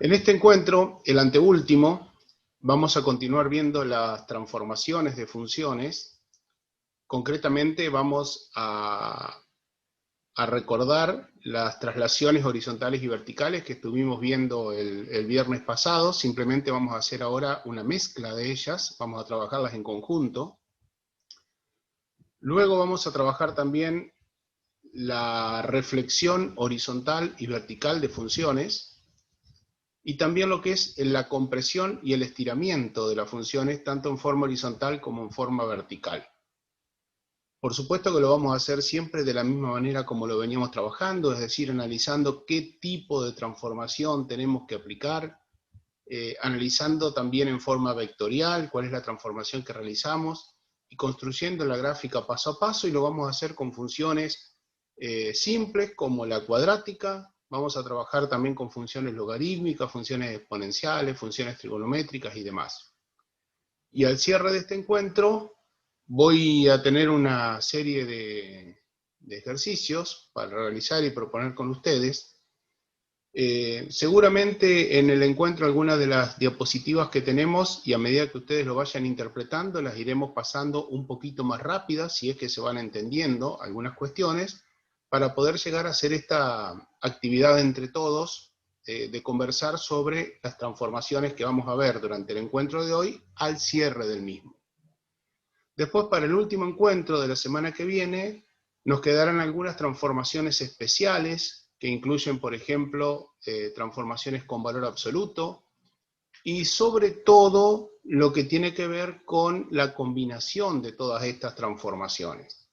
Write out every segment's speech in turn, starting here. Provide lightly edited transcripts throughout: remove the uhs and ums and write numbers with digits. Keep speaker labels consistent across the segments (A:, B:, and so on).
A: En este encuentro, el anteúltimo, vamos a continuar viendo las transformaciones de funciones. Concretamente vamos a recordar las traslaciones horizontales y verticales que estuvimos viendo el viernes pasado. Simplemente vamos a hacer ahora una mezcla de ellas, vamos a trabajarlas en conjunto. Luego vamos a trabajar también la reflexión horizontal y vertical de funciones, y también lo que es la compresión y el estiramiento de las funciones, tanto en forma horizontal como en forma vertical. Por supuesto que lo vamos a hacer siempre de la misma manera como lo veníamos trabajando, es decir, analizando qué tipo de transformación tenemos que aplicar, analizando también en forma vectorial cuál es la transformación que realizamos, y construyendo la gráfica paso a paso, y lo vamos a hacer con funciones simples como la cuadrática. Vamos a trabajar también con funciones logarítmicas, funciones exponenciales, funciones trigonométricas y demás. Y al cierre de este encuentro voy a tener una serie de ejercicios para realizar y proponer con ustedes. Seguramente en el encuentro algunas de las diapositivas que tenemos, y a medida que ustedes lo vayan interpretando, las iremos pasando un poquito más rápidas, si es que se van entendiendo algunas cuestiones, para poder llegar a hacer esta actividad entre todos, de conversar sobre las transformaciones que vamos a ver durante el encuentro de hoy al cierre del mismo. Después, para el último encuentro de la semana que viene, nos quedarán algunas transformaciones especiales, que incluyen, por ejemplo, transformaciones con valor absoluto, y sobre todo lo que tiene que ver con la combinación de todas estas transformaciones.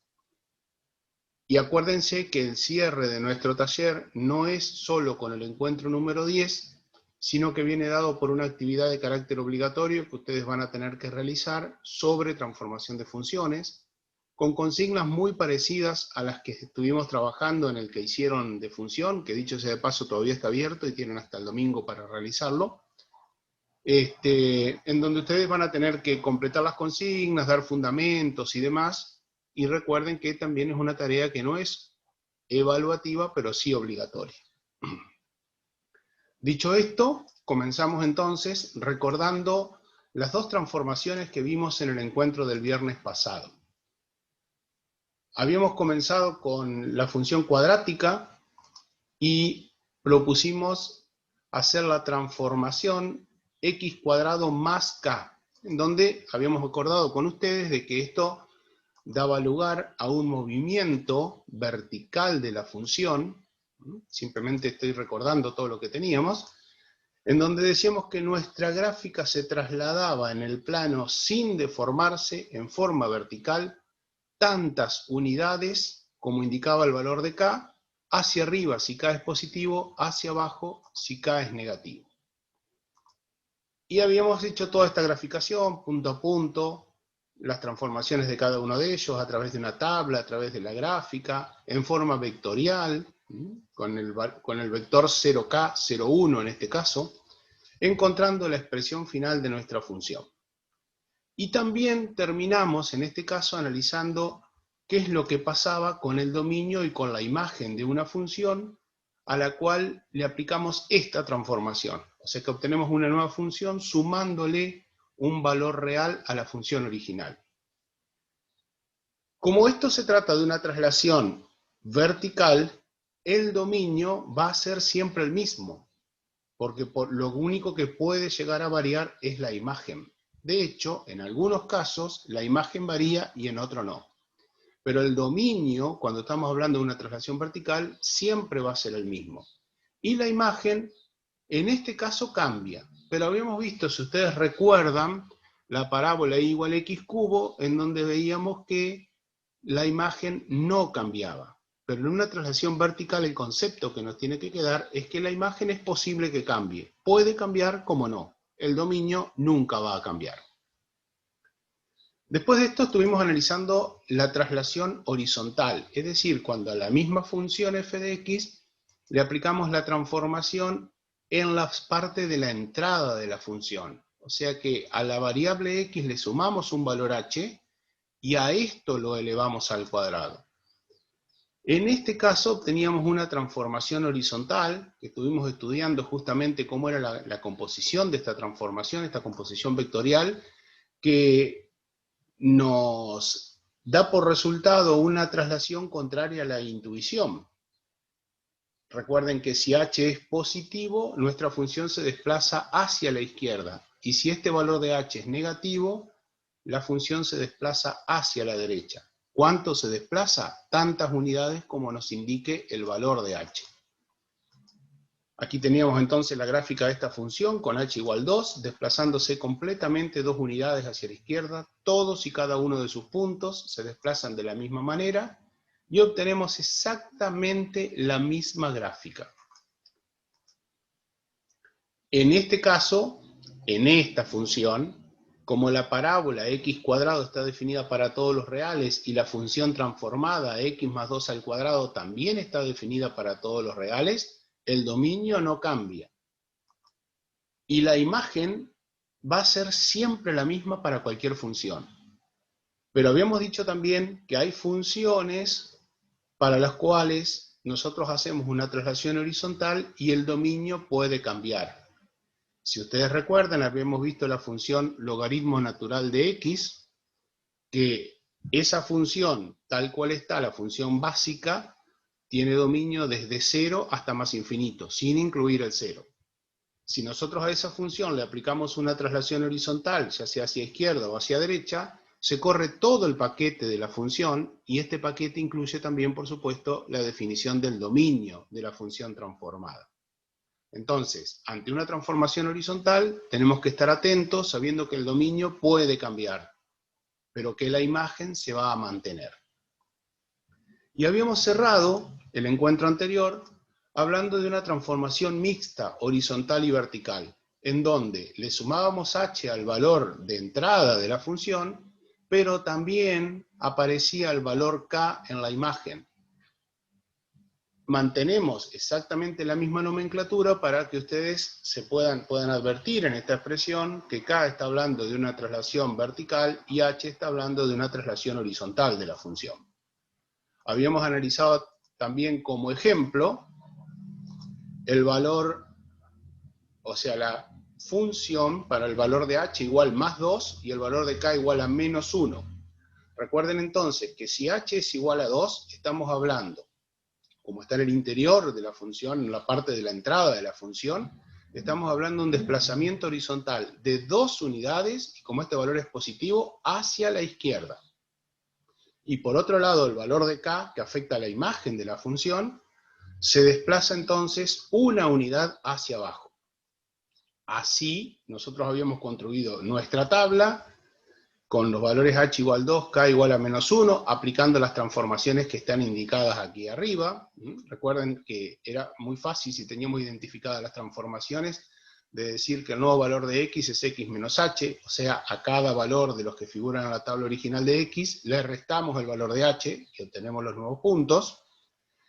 A: Y acuérdense que el cierre de nuestro taller no es solo con el encuentro número 10, sino que viene dado por una actividad de carácter obligatorio que ustedes van a tener que realizar sobre transformación de funciones, con consignas muy parecidas a las que estuvimos trabajando en el que hicieron de función, que dicho sea de paso todavía está abierto y tienen hasta el domingo para realizarlo, en donde ustedes van a tener que completar las consignas, dar fundamentos y demás, y recuerden que también es una tarea que no es evaluativa, pero sí obligatoria. Dicho esto, comenzamos entonces recordando las dos transformaciones que vimos en el encuentro del viernes pasado. Habíamos comenzado con la función cuadrática y propusimos hacer la transformación x cuadrado más k, en donde habíamos acordado con ustedes de que esto daba lugar a un movimiento vertical de la función. Simplemente estoy recordando todo lo que teníamos, en donde decíamos que nuestra gráfica se trasladaba en el plano sin deformarse en forma vertical tantas unidades como indicaba el valor de k, hacia arriba si k es positivo, hacia abajo si k es negativo. Y habíamos hecho toda esta graficación, punto a punto, las transformaciones de cada uno de ellos a través de una tabla, a través de la gráfica, en forma vectorial, con el vector 0k, 0,1 en este caso, encontrando la expresión final de nuestra función. Y también terminamos, en este caso, analizando qué es lo que pasaba con el dominio y con la imagen de una función a la cual le aplicamos esta transformación. O sea que obtenemos una nueva función sumándole un valor real a la función original. Como esto se trata de una traslación vertical, el dominio va a ser siempre el mismo, porque lo único que puede llegar a variar es la imagen. De hecho, en algunos casos la imagen varía y en otros no. Pero el dominio, cuando estamos hablando de una traslación vertical, siempre va a ser el mismo. Y la imagen, en este caso, cambia. Pero habíamos visto, si ustedes recuerdan, la parábola y igual a x cubo, en donde veíamos que la imagen no cambiaba. Pero en una traslación vertical el concepto que nos tiene que quedar es que la imagen es posible que cambie. Puede cambiar como no. El dominio nunca va a cambiar. Después de esto estuvimos analizando la traslación horizontal, es decir, cuando a la misma función f de x le aplicamos la transformación en la parte de la entrada de la función. O sea que a la variable x le sumamos un valor h y a esto lo elevamos al cuadrado. En este caso obteníamos una transformación horizontal, que estuvimos estudiando justamente cómo era la composición de esta transformación, esta composición vectorial, que nos da por resultado una traslación contraria a la intuición. Recuerden que si h es positivo, nuestra función se desplaza hacia la izquierda, y si este valor de h es negativo, la función se desplaza hacia la derecha. ¿Cuánto se desplaza? Tantas unidades como nos indique el valor de h. Aquí teníamos entonces la gráfica de esta función con h igual 2, desplazándose completamente 2 unidades hacia la izquierda. Todos y cada uno de sus puntos se desplazan de la misma manera y obtenemos exactamente la misma gráfica. En este caso, en esta función, como la parábola x cuadrado está definida para todos los reales y la función transformada x más 2 al cuadrado también está definida para todos los reales, el dominio no cambia. Y la imagen va a ser siempre la misma para cualquier función. Pero habíamos dicho también que hay funciones para las cuales nosotros hacemos una traslación horizontal y el dominio puede cambiar. Si ustedes recuerdan, habíamos visto la función logaritmo natural de x, que esa función, tal cual está, la función básica, tiene dominio desde 0 hasta más infinito, sin incluir el 0. Si nosotros a esa función le aplicamos una traslación horizontal, ya sea hacia izquierda o hacia derecha, se corre todo el paquete de la función, y este paquete incluye también, por supuesto, la definición del dominio de la función transformada. Entonces, ante una transformación horizontal, tenemos que estar atentos sabiendo que el dominio puede cambiar, pero que la imagen se va a mantener. Y habíamos cerrado el encuentro anterior hablando de una transformación mixta, horizontal y vertical, en donde le sumábamos h al valor de entrada de la función, pero también aparecía el valor k en la imagen. Mantenemos exactamente la misma nomenclatura para que ustedes puedan advertir en esta expresión que k está hablando de una traslación vertical y h está hablando de una traslación horizontal de la función. Habíamos analizado también como ejemplo el valor, o sea, la función para el valor de h igual más 2 y el valor de k igual a menos 1. Recuerden entonces que si h es igual a 2, estamos hablando, como está en el interior de la función, en la parte de la entrada de la función, estamos hablando de un desplazamiento horizontal de 2 unidades, y como este valor es positivo, hacia la izquierda. Y por otro lado, el valor de k, que afecta a la imagen de la función, se desplaza entonces una unidad hacia abajo. Así, nosotros habíamos construido nuestra tabla, con los valores h igual 2, k igual a menos 1, aplicando las transformaciones que están indicadas aquí arriba. Recuerden que era muy fácil, si teníamos identificadas las transformaciones, de decir que el nuevo valor de x es x menos h, o sea, a cada valor de los que figuran en la tabla original de x, le restamos el valor de h, y obtenemos los nuevos puntos,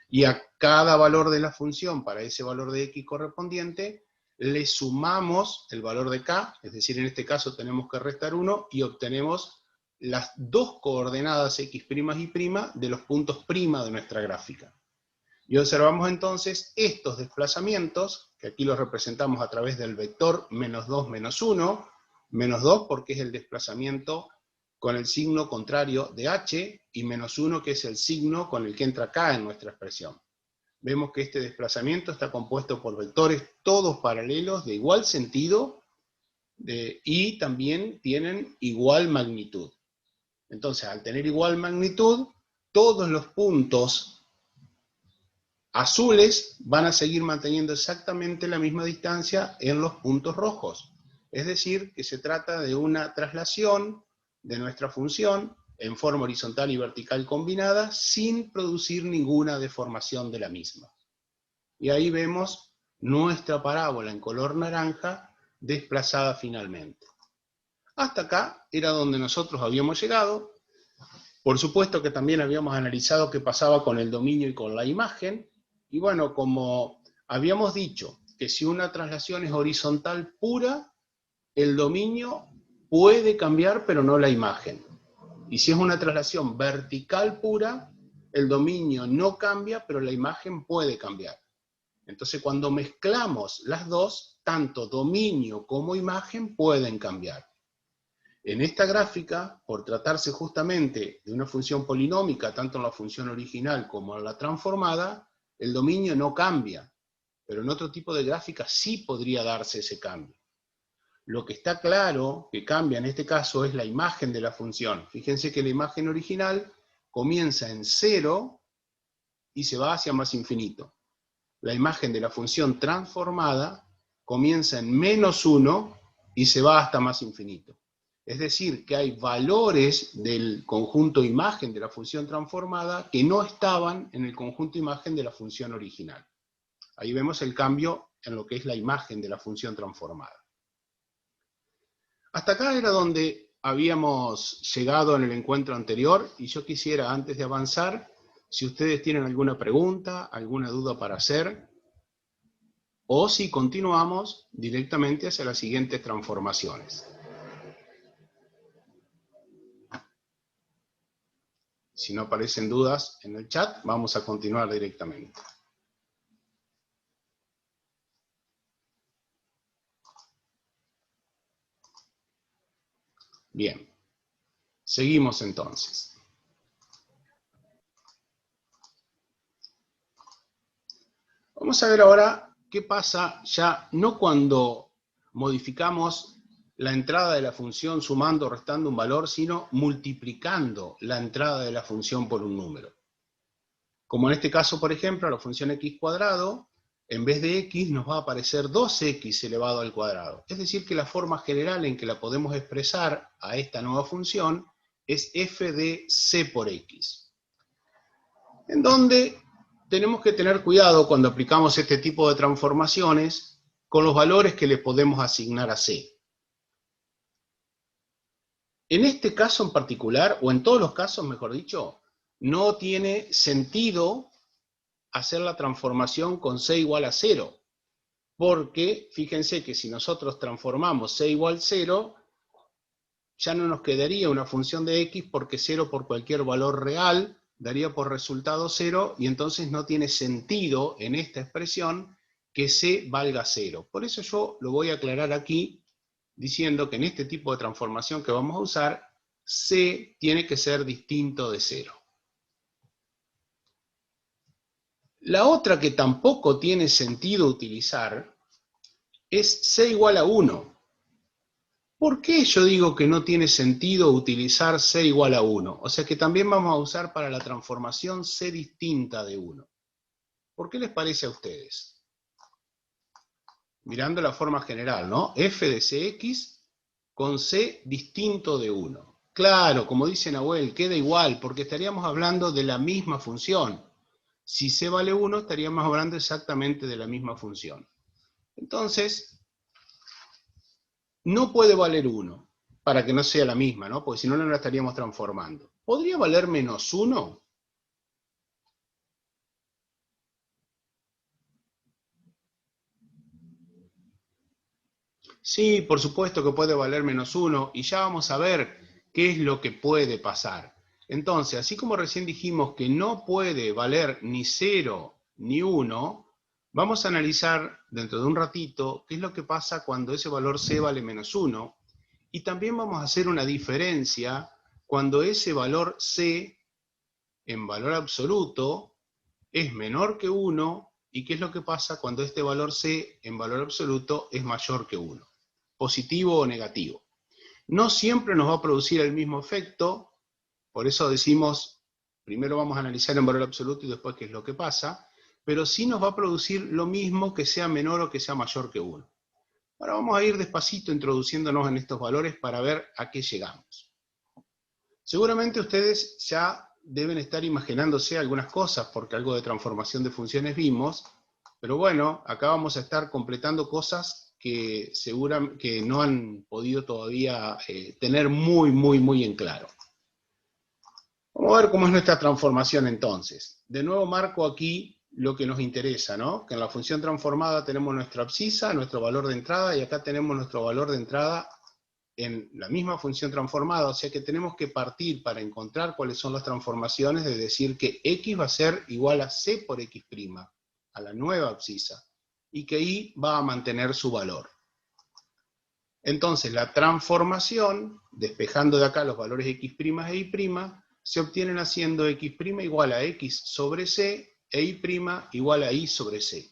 A: y a cada valor de la función para ese valor de x correspondiente, le sumamos el valor de k, es decir, en este caso tenemos que restar 1, y obtenemos las dos coordenadas x' y' de los puntos prima de nuestra gráfica. Y observamos entonces estos desplazamientos, que aquí los representamos a través del vector menos 2, menos 1, menos 2 porque es el desplazamiento con el signo contrario de h, y menos 1 que es el signo con el que entra k en nuestra expresión. Vemos que este desplazamiento está compuesto por vectores todos paralelos de igual sentido y también tienen igual magnitud. Entonces, al tener igual magnitud, todos los puntos azules van a seguir manteniendo exactamente la misma distancia en los puntos rojos. Es decir, que se trata de una traslación de nuestra función en forma horizontal y vertical combinada, sin producir ninguna deformación de la misma. Y ahí vemos nuestra parábola en color naranja desplazada finalmente. Hasta acá era donde nosotros habíamos llegado. Por supuesto que también habíamos analizado qué pasaba con el dominio y con la imagen. Y bueno, como habíamos dicho que si una traslación es horizontal pura, el dominio puede cambiar, pero no la imagen. Y si es una traslación vertical pura, el dominio no cambia, pero la imagen puede cambiar. Entonces, cuando mezclamos las dos, tanto dominio como imagen pueden cambiar. En esta gráfica, por tratarse justamente de una función polinómica, tanto en la función original como en la transformada, el dominio no cambia, pero en otro tipo de gráfica sí podría darse ese cambio. Lo que está claro que cambia en este caso es la imagen de la función. Fíjense que la imagen original comienza en 0 y se va hacia más infinito. La imagen de la función transformada comienza en -1 y se va hasta más infinito. Es decir, que hay valores del conjunto imagen de la función transformada que no estaban en el conjunto imagen de la función original. Ahí vemos el cambio en lo que es la imagen de la función transformada. Hasta acá era donde habíamos llegado en el encuentro anterior, y yo quisiera, antes de avanzar, si ustedes tienen alguna pregunta, alguna duda para hacer, o si continuamos directamente hacia las siguientes transformaciones. Si no aparecen dudas en el chat, vamos a continuar directamente. Bien, seguimos entonces. Vamos a ver ahora qué pasa ya no cuando modificamos la entrada de la función sumando o restando un valor, sino multiplicando la entrada de la función por un número. Como en este caso, por ejemplo, la función x cuadrado, en vez de x nos va a aparecer 2x elevado al cuadrado. Es decir, que la forma general en que la podemos expresar a esta nueva función es f de c por x. En donde tenemos que tener cuidado cuando aplicamos este tipo de transformaciones con los valores que le podemos asignar a c. En este caso en particular, o en todos los casos, mejor dicho, no tiene sentido hacer la transformación con c igual a 0, porque fíjense que si nosotros transformamos c igual a 0, ya no nos quedaría una función de x, porque 0 por cualquier valor real daría por resultado 0, y entonces no tiene sentido en esta expresión que c valga 0. Por eso yo lo voy a aclarar aquí, diciendo que en este tipo de transformación que vamos a usar, c tiene que ser distinto de 0. La otra que tampoco tiene sentido utilizar es c igual a 1. ¿Por qué yo digo que no tiene sentido utilizar c igual a 1? O sea que también vamos a usar para la transformación c distinta de 1. ¿Por qué les parece a ustedes? Mirando la forma general, ¿no? F de cx con c distinto de 1. Claro, como dice Nahuel, queda igual, porque estaríamos hablando de la misma función. Si c vale 1, estaríamos hablando exactamente de la misma función. Entonces, no puede valer 1, para que no sea la misma, ¿no? Porque si no, no la estaríamos transformando. ¿Podría valer -1? Sí, por supuesto que puede valer -1, y ya vamos a ver qué es lo que puede pasar. Entonces, así como recién dijimos que no puede valer ni 0 ni 1, vamos a analizar dentro de un ratito qué es lo que pasa cuando ese valor c vale -1, y también vamos a hacer una diferencia cuando ese valor c en valor absoluto es menor que 1, y qué es lo que pasa cuando este valor c en valor absoluto es mayor que 1. Positivo o negativo. No siempre nos va a producir el mismo efecto, por eso decimos, primero vamos a analizar en valor absoluto y después qué es lo que pasa, pero sí nos va a producir lo mismo que sea menor o que sea mayor que 1. Ahora vamos a ir despacito introduciéndonos en estos valores para ver a qué llegamos. Seguramente ustedes ya deben estar imaginándose algunas cosas, porque algo de transformación de funciones vimos, pero bueno, acá vamos a estar completando cosas que no han podido todavía tener muy en claro. Vamos a ver cómo es nuestra transformación entonces. De nuevo marco aquí lo que nos interesa, ¿no? Que en la función transformada tenemos nuestra abscisa, nuestro valor de entrada, y acá tenemos nuestro valor de entrada en la misma función transformada, o sea que tenemos que partir para encontrar cuáles son las transformaciones de decir que x va a ser igual a c por x', a la nueva abscisa, y que y va a mantener su valor. Entonces la transformación, despejando de acá los valores x' e y', se obtienen haciendo x' igual a x sobre c e y' igual a y sobre c.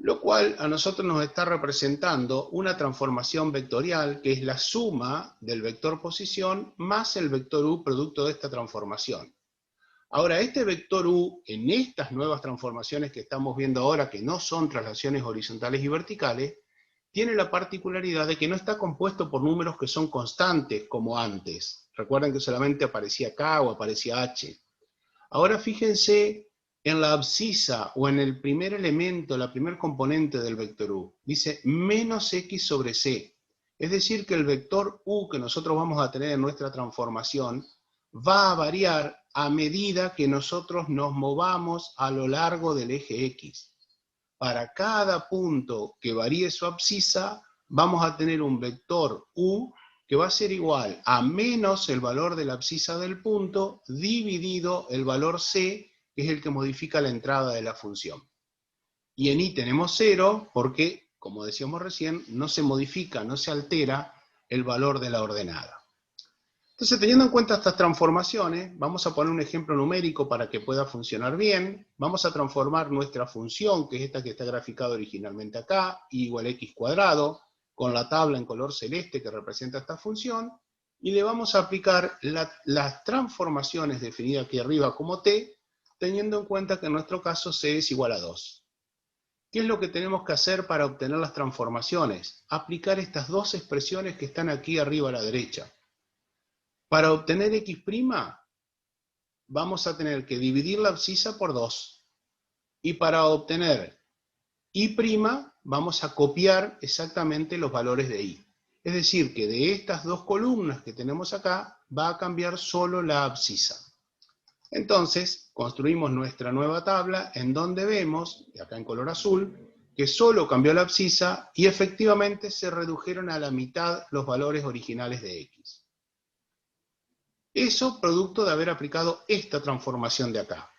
A: Lo cual a nosotros nos está representando una transformación vectorial que es la suma del vector posición más el vector u producto de esta transformación. Ahora, este vector u, en estas nuevas transformaciones que estamos viendo ahora, que no son traslaciones horizontales y verticales, tiene la particularidad de que no está compuesto por números que son constantes como antes. Recuerden que solamente aparecía k o aparecía h. Ahora fíjense en la abscisa o en el primer elemento, la primer componente del vector u. Dice menos x sobre c. Es decir, que el vector u que nosotros vamos a tener en nuestra transformación va a variar a medida que nosotros nos movamos a lo largo del eje x. Para cada punto que varíe su abscisa, vamos a tener un vector u que va a ser igual a menos el valor de la abscisa del punto, dividido el valor c, que es el que modifica la entrada de la función. Y en y tenemos 0 porque, como decíamos recién, no se modifica, no se altera el valor de la ordenada. Entonces, teniendo en cuenta estas transformaciones, vamos a poner un ejemplo numérico para que pueda funcionar bien. Vamos a transformar nuestra función, que es esta que está graficada originalmente acá, y igual a x cuadrado, con la tabla en color celeste que representa esta función, y le vamos a aplicar las transformaciones definidas aquí arriba como t, teniendo en cuenta que en nuestro caso c es igual a 2. ¿Qué es lo que tenemos que hacer para obtener las transformaciones? Aplicar estas dos expresiones que están aquí arriba a la derecha. Para obtener x', vamos a tener que dividir la abscisa por 2. Y para obtener y', vamos a copiar exactamente los valores de y. Es decir, que de estas dos columnas que tenemos acá, va a cambiar solo la abscisa. Entonces, construimos nuestra nueva tabla en donde vemos, acá en color azul, que solo cambió la abscisa y efectivamente se redujeron a la mitad los valores originales de x. Eso producto de haber aplicado esta transformación de acá.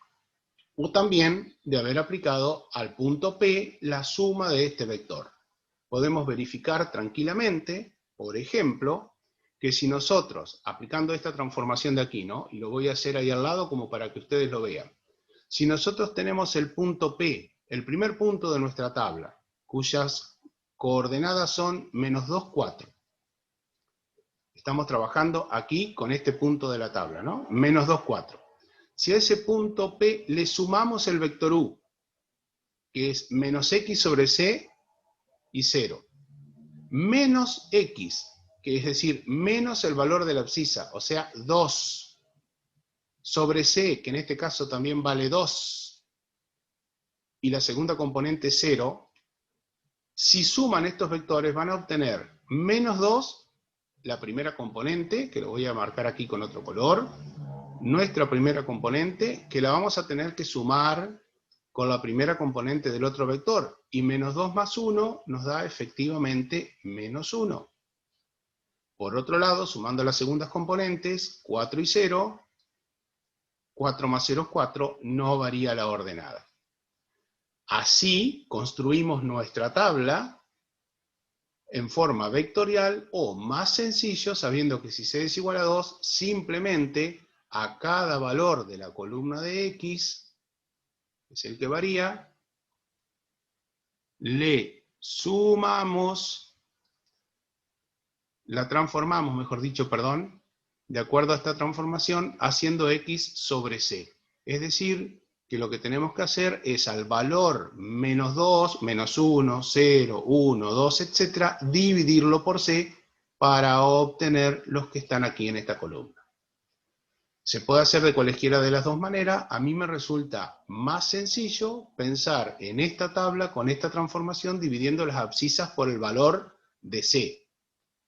A: O también de haber aplicado al punto P la suma de este vector. Podemos verificar tranquilamente, por ejemplo, que si nosotros, aplicando esta transformación de aquí, ¿no? Y lo voy a hacer ahí al lado como para que ustedes lo vean. Si nosotros tenemos el punto P, el primer punto de nuestra tabla, cuyas coordenadas son -2, 4. Estamos trabajando aquí con este punto de la tabla, ¿no? -2, 4. Si a ese punto P le sumamos el vector u, que es menos x sobre c y 0, menos x, que es decir, menos el valor de la abscisa, o sea, 2, sobre c, que en este caso también vale 2, y la segunda componente 0, si suman estos vectores van a obtener menos 2, la primera componente, que lo voy a marcar aquí con otro color, nuestra primera componente, que la vamos a tener que sumar con la primera componente del otro vector, y menos 2 más 1 nos da efectivamente menos 1. Por otro lado, sumando las segundas componentes, 4 y 0, 4 más 0 es 4, no varía la ordenada. Así construimos nuestra tabla en forma vectorial, o más sencillo, sabiendo que si c es igual a 2, simplemente a cada valor de la columna de x, que es el que varía, le sumamos, la transformamos, mejor dicho, perdón, de acuerdo a esta transformación, haciendo x sobre c. Es decir, que lo que tenemos que hacer es al valor menos 2, menos 1, 0, 1, 2, etc., dividirlo por c para obtener los que están aquí en esta columna. Se puede hacer de cualesquiera de las dos maneras. A mí me resulta más sencillo pensar en esta tabla con esta transformación dividiendo las abscisas por el valor de c.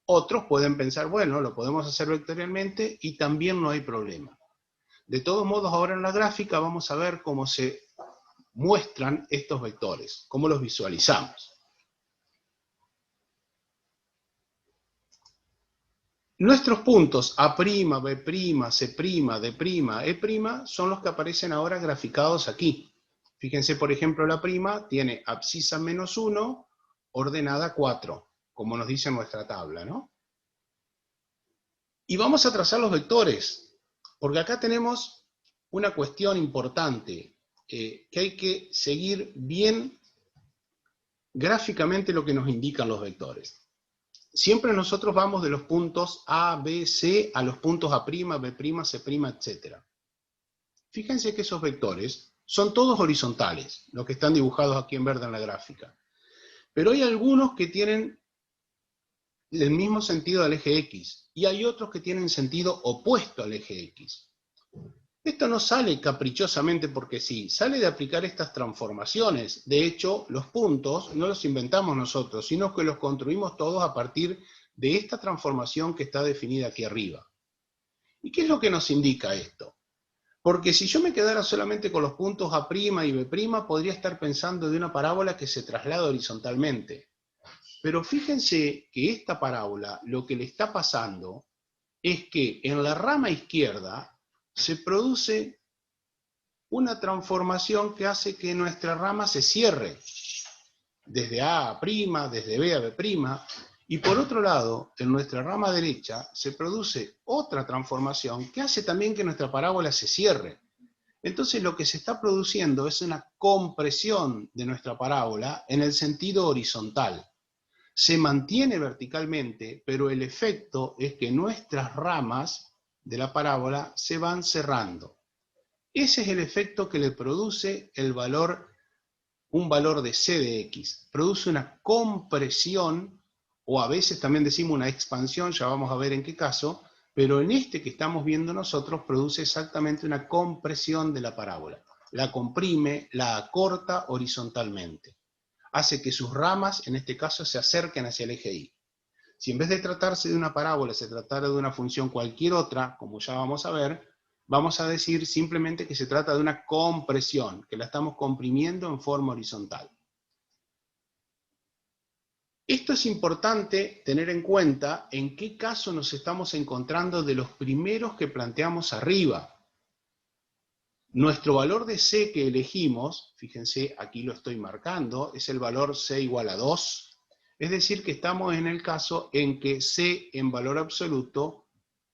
A: Otros pueden pensar, bueno, lo podemos hacer vectorialmente y también no hay problema. De todos modos, ahora en la gráfica vamos a ver cómo se muestran estos vectores, cómo los visualizamos. Nuestros puntos A', B', C', D', E' son los que aparecen ahora graficados aquí. Fíjense, por ejemplo, la prima tiene abscisa -1, ordenada 4, como nos dice nuestra tabla, ¿no? Y vamos a trazar los vectores, porque acá tenemos una cuestión importante, que hay que seguir bien gráficamente lo que nos indican los vectores. Siempre nosotros vamos de los puntos A, B, C a los puntos A', B', C', etc. Fíjense que esos vectores son todos horizontales, los que están dibujados aquí en verde en la gráfica. Pero hay algunos que tienen el mismo sentido del eje X, y hay otros que tienen sentido opuesto al eje X. Esto no sale caprichosamente porque sí, sale de aplicar estas transformaciones. De hecho, los puntos no los inventamos nosotros, sino que los construimos todos a partir de esta transformación que está definida aquí arriba. ¿Y qué es lo que nos indica esto? Porque si yo me quedara solamente con los puntos A' y B', podría estar pensando de una parábola que se traslada horizontalmente. Pero fíjense que esta parábola, lo que le está pasando es que en la rama izquierda se produce una transformación que hace que nuestra rama se cierre, desde A a', desde B a B', y por otro lado, en nuestra rama derecha se produce otra transformación que hace también que nuestra parábola se cierre. Entonces lo que se está produciendo es una compresión de nuestra parábola en el sentido horizontal. Se mantiene verticalmente, pero el efecto es que nuestras ramas de la parábola se van cerrando. Ese es el efecto que le produce un valor de c de x. Produce una compresión, o a veces también decimos una expansión, ya vamos a ver en qué caso, pero en este que estamos viendo nosotros produce exactamente una compresión de la parábola. La comprime, la acorta horizontalmente. Hace que sus ramas, en este caso, se acerquen hacia el eje Y. Si en vez de tratarse de una parábola se tratara de una función cualquier otra, como ya vamos a ver, vamos a decir simplemente que se trata de una compresión, que la estamos comprimiendo en forma horizontal. Esto es importante tener en cuenta en qué caso nos estamos encontrando de los primeros que planteamos arriba. Nuestro valor de C que elegimos, fíjense, aquí lo estoy marcando, es el valor C igual a 2, es decir que estamos en el caso en que C en valor absoluto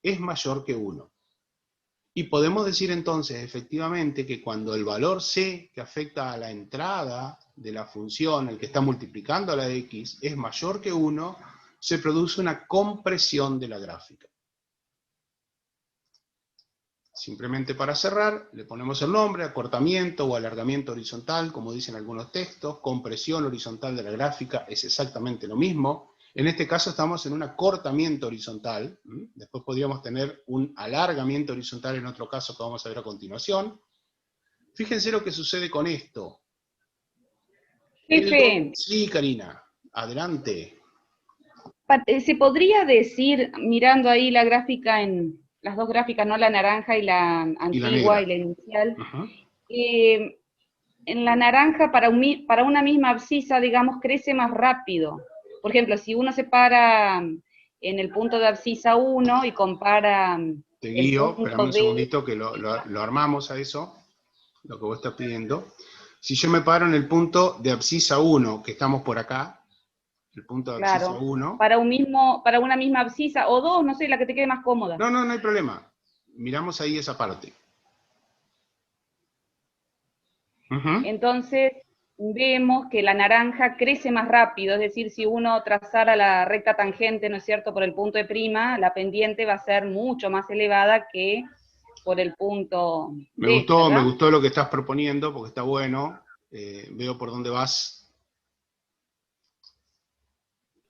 A: es mayor que 1. Y podemos decir entonces, efectivamente, que cuando el valor C que afecta a la entrada de la función, el que está multiplicando a la X, es mayor que 1, se produce una compresión de la gráfica. Simplemente para cerrar, le ponemos el nombre, acortamiento o alargamiento horizontal, como dicen algunos textos, compresión horizontal de la gráfica, es exactamente lo mismo. En este caso estamos en un acortamiento horizontal, después podríamos tener un alargamiento horizontal en otro caso que vamos a ver a continuación. Fíjense lo que sucede con esto.
B: Jefe,
A: Sí, Karina, adelante.
B: ¿se podría decir, mirando ahí la gráfica las dos gráficas, no la naranja y la
A: Y la
B: antigua y
A: negra.
B: la inicial,
A: Ajá.
B: eh, en la naranja para una misma abscisa, digamos, crece más rápido? Por ejemplo, si uno se para en el punto de abscisa 1 y compara
A: Te
B: el
A: guío, espérame
B: punto
A: un
B: D,
A: segundito que lo armamos a eso, lo que vos estás pidiendo. Si yo me paro en el punto de abscisa 1, que estamos por acá, el punto de abscisa
B: claro,
A: 1,
B: para una misma abscisa, o dos, no sé, la que te quede más cómoda.
A: no hay problema. Miramos ahí esa parte. Ujú.
B: Entonces, vemos que la naranja crece más rápido, es decir, si uno trazara la recta tangente, ¿no es cierto?, por el punto de prima, la pendiente va a ser mucho más elevada que por el punto D,
A: Me
B: ¿verdad?
A: gustó lo que estás proponiendo, porque está bueno. Veo por dónde vas.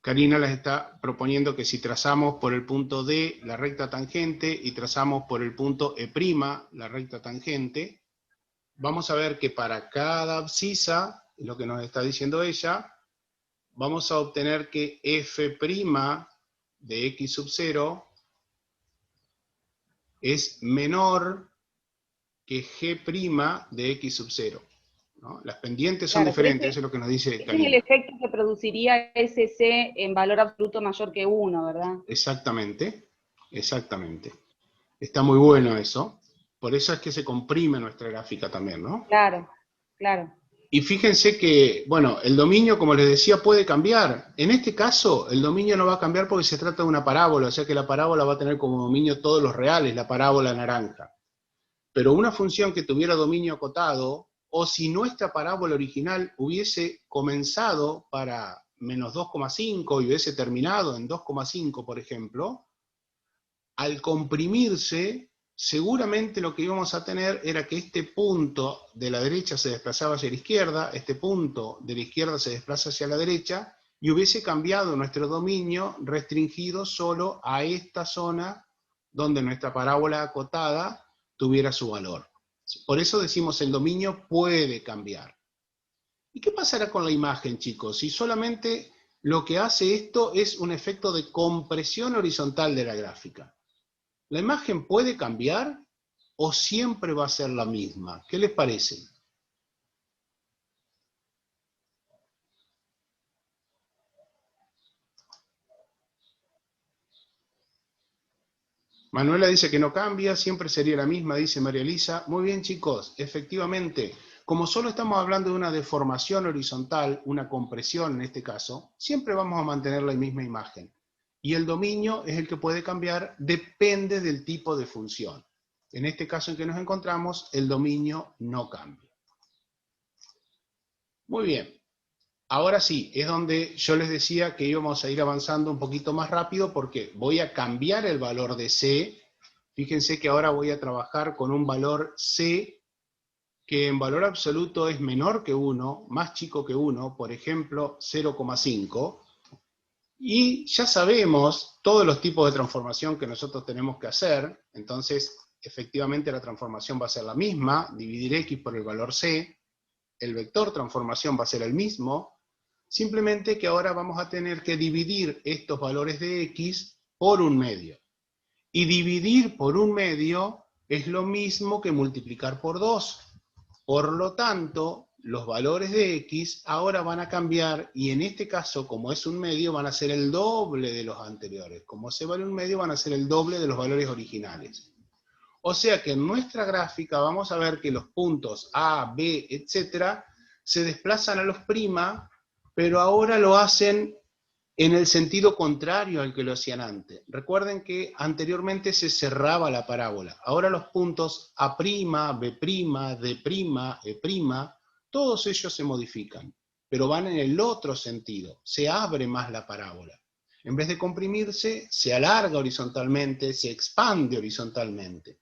A: Karina les está proponiendo que si trazamos por el punto D la recta tangente y trazamos por el punto E' la recta tangente, vamos a ver que para cada abscisa, lo que nos está diciendo ella, vamos a obtener que f' de x sub 0 es menor que g' de x sub 0. ¿No? Las pendientes son
B: Claro, pero
A: diferentes, eso es lo que nos dice
B: ese es el
A: Karina.
B: efecto que produciría ese C en valor absoluto mayor que 1, ¿verdad?
A: Exactamente. Exactamente. Está muy bueno eso. Por eso es que se comprime nuestra gráfica también, ¿no?
B: Claro, claro.
A: Y fíjense que, bueno, el dominio, como les decía, puede cambiar. En este caso, el dominio no va a cambiar porque se trata de una parábola, o sea que la parábola va a tener como dominio todos los reales, la parábola naranja. Pero una función que tuviera dominio acotado, o si nuestra parábola original hubiese comenzado para menos 2,5 y hubiese terminado en 2,5, por ejemplo, al comprimirse, seguramente lo que íbamos a tener era que este punto de la derecha se desplazaba hacia la izquierda, este punto de la izquierda se desplaza hacia la derecha, y hubiese cambiado nuestro dominio restringido solo a esta zona donde nuestra parábola acotada tuviera su valor. Por eso decimos el dominio puede cambiar. ¿Y qué pasará con la imagen, chicos? Si solamente lo que hace esto es un efecto de compresión horizontal de la gráfica. ¿La imagen puede cambiar o siempre va a ser la misma? ¿Qué les parece? Manuela dice que no cambia, siempre sería la misma, dice María Elisa. Muy bien, chicos, efectivamente, como solo estamos hablando de una deformación horizontal, una compresión en este caso, siempre vamos a mantener la misma imagen. Y el dominio es el que puede cambiar, depende del tipo de función. En este caso en que nos encontramos, el dominio no cambia. Muy bien. Ahora sí, es donde yo les decía que íbamos a ir avanzando un poquito más rápido porque voy a cambiar el valor de C. Fíjense que ahora voy a trabajar con un valor C que en valor absoluto es menor que 1, más chico que 1, por ejemplo 0,5. Y ya sabemos todos los tipos de transformación que nosotros tenemos que hacer. Entonces, efectivamente la transformación va a ser la misma, dividir X por el valor C. El vector transformación va a ser el mismo. Simplemente que ahora vamos a tener que dividir estos valores de X por un medio. Y dividir por un medio es lo mismo que multiplicar por 2. Por lo tanto, los valores de X ahora van a cambiar y en este caso, como es un medio, van a ser el doble de los anteriores. Como se vale un medio, van a ser el doble de los valores originales. O sea que en nuestra gráfica vamos a ver que los puntos A, B, etcétera, se desplazan a los prima, pero ahora lo hacen en el sentido contrario al que lo hacían antes. Recuerden que anteriormente se cerraba la parábola. Ahora los puntos A', B', D', E', todos ellos se modifican, pero van en el otro sentido. Se abre más la parábola. En vez de comprimirse, se alarga horizontalmente, se expande horizontalmente.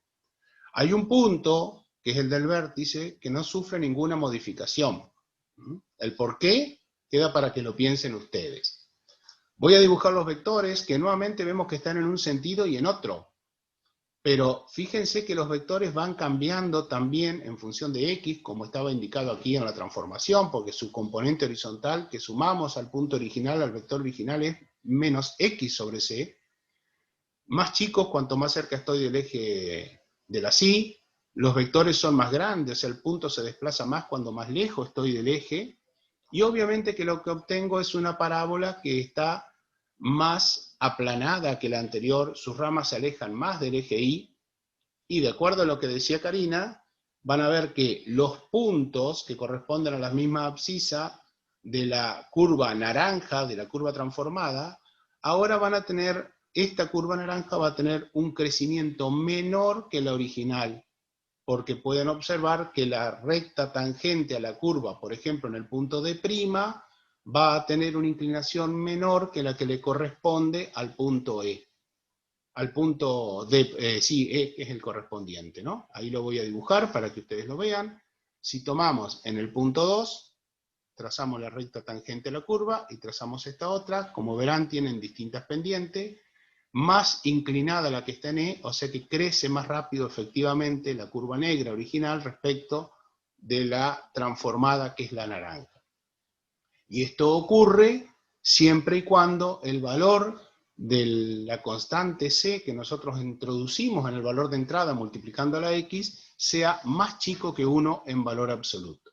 A: Hay un punto, que es el del vértice, que no sufre ninguna modificación. El por qué queda para que lo piensen ustedes. Voy a dibujar los vectores, que nuevamente vemos que están en un sentido y en otro. Pero fíjense que los vectores van cambiando también en función de X, como estaba indicado aquí en la transformación, porque su componente horizontal que sumamos al punto original, al vector original, es menos X sobre C. Más chicos, cuanto más cerca estoy del eje de la Y, los vectores son más grandes, el punto se desplaza más cuando más lejos estoy del eje, y obviamente que lo que obtengo es una parábola que está más aplanada que la anterior, sus ramas se alejan más del eje Y, y de acuerdo a lo que decía Karina, van a ver que los puntos que corresponden a la misma abscisa de la curva naranja, de la curva transformada, ahora van a tener, esta curva naranja va a tener un crecimiento menor que la original, porque pueden observar que la recta tangente a la curva, por ejemplo en el punto D', va a tener una inclinación menor que la que le corresponde al punto E. Al punto D, sí, E es el correspondiente, ¿no? Ahí lo voy a dibujar para que ustedes lo vean. Si tomamos en el punto 2, trazamos la recta tangente a la curva y trazamos esta otra, como verán tienen distintas pendientes, más inclinada la que está en E, o sea que crece más rápido efectivamente la curva negra original respecto de la transformada que es la naranja. Y esto ocurre siempre y cuando el valor de la constante C que nosotros introducimos en el valor de entrada multiplicando la X sea más chico que 1 en valor absoluto.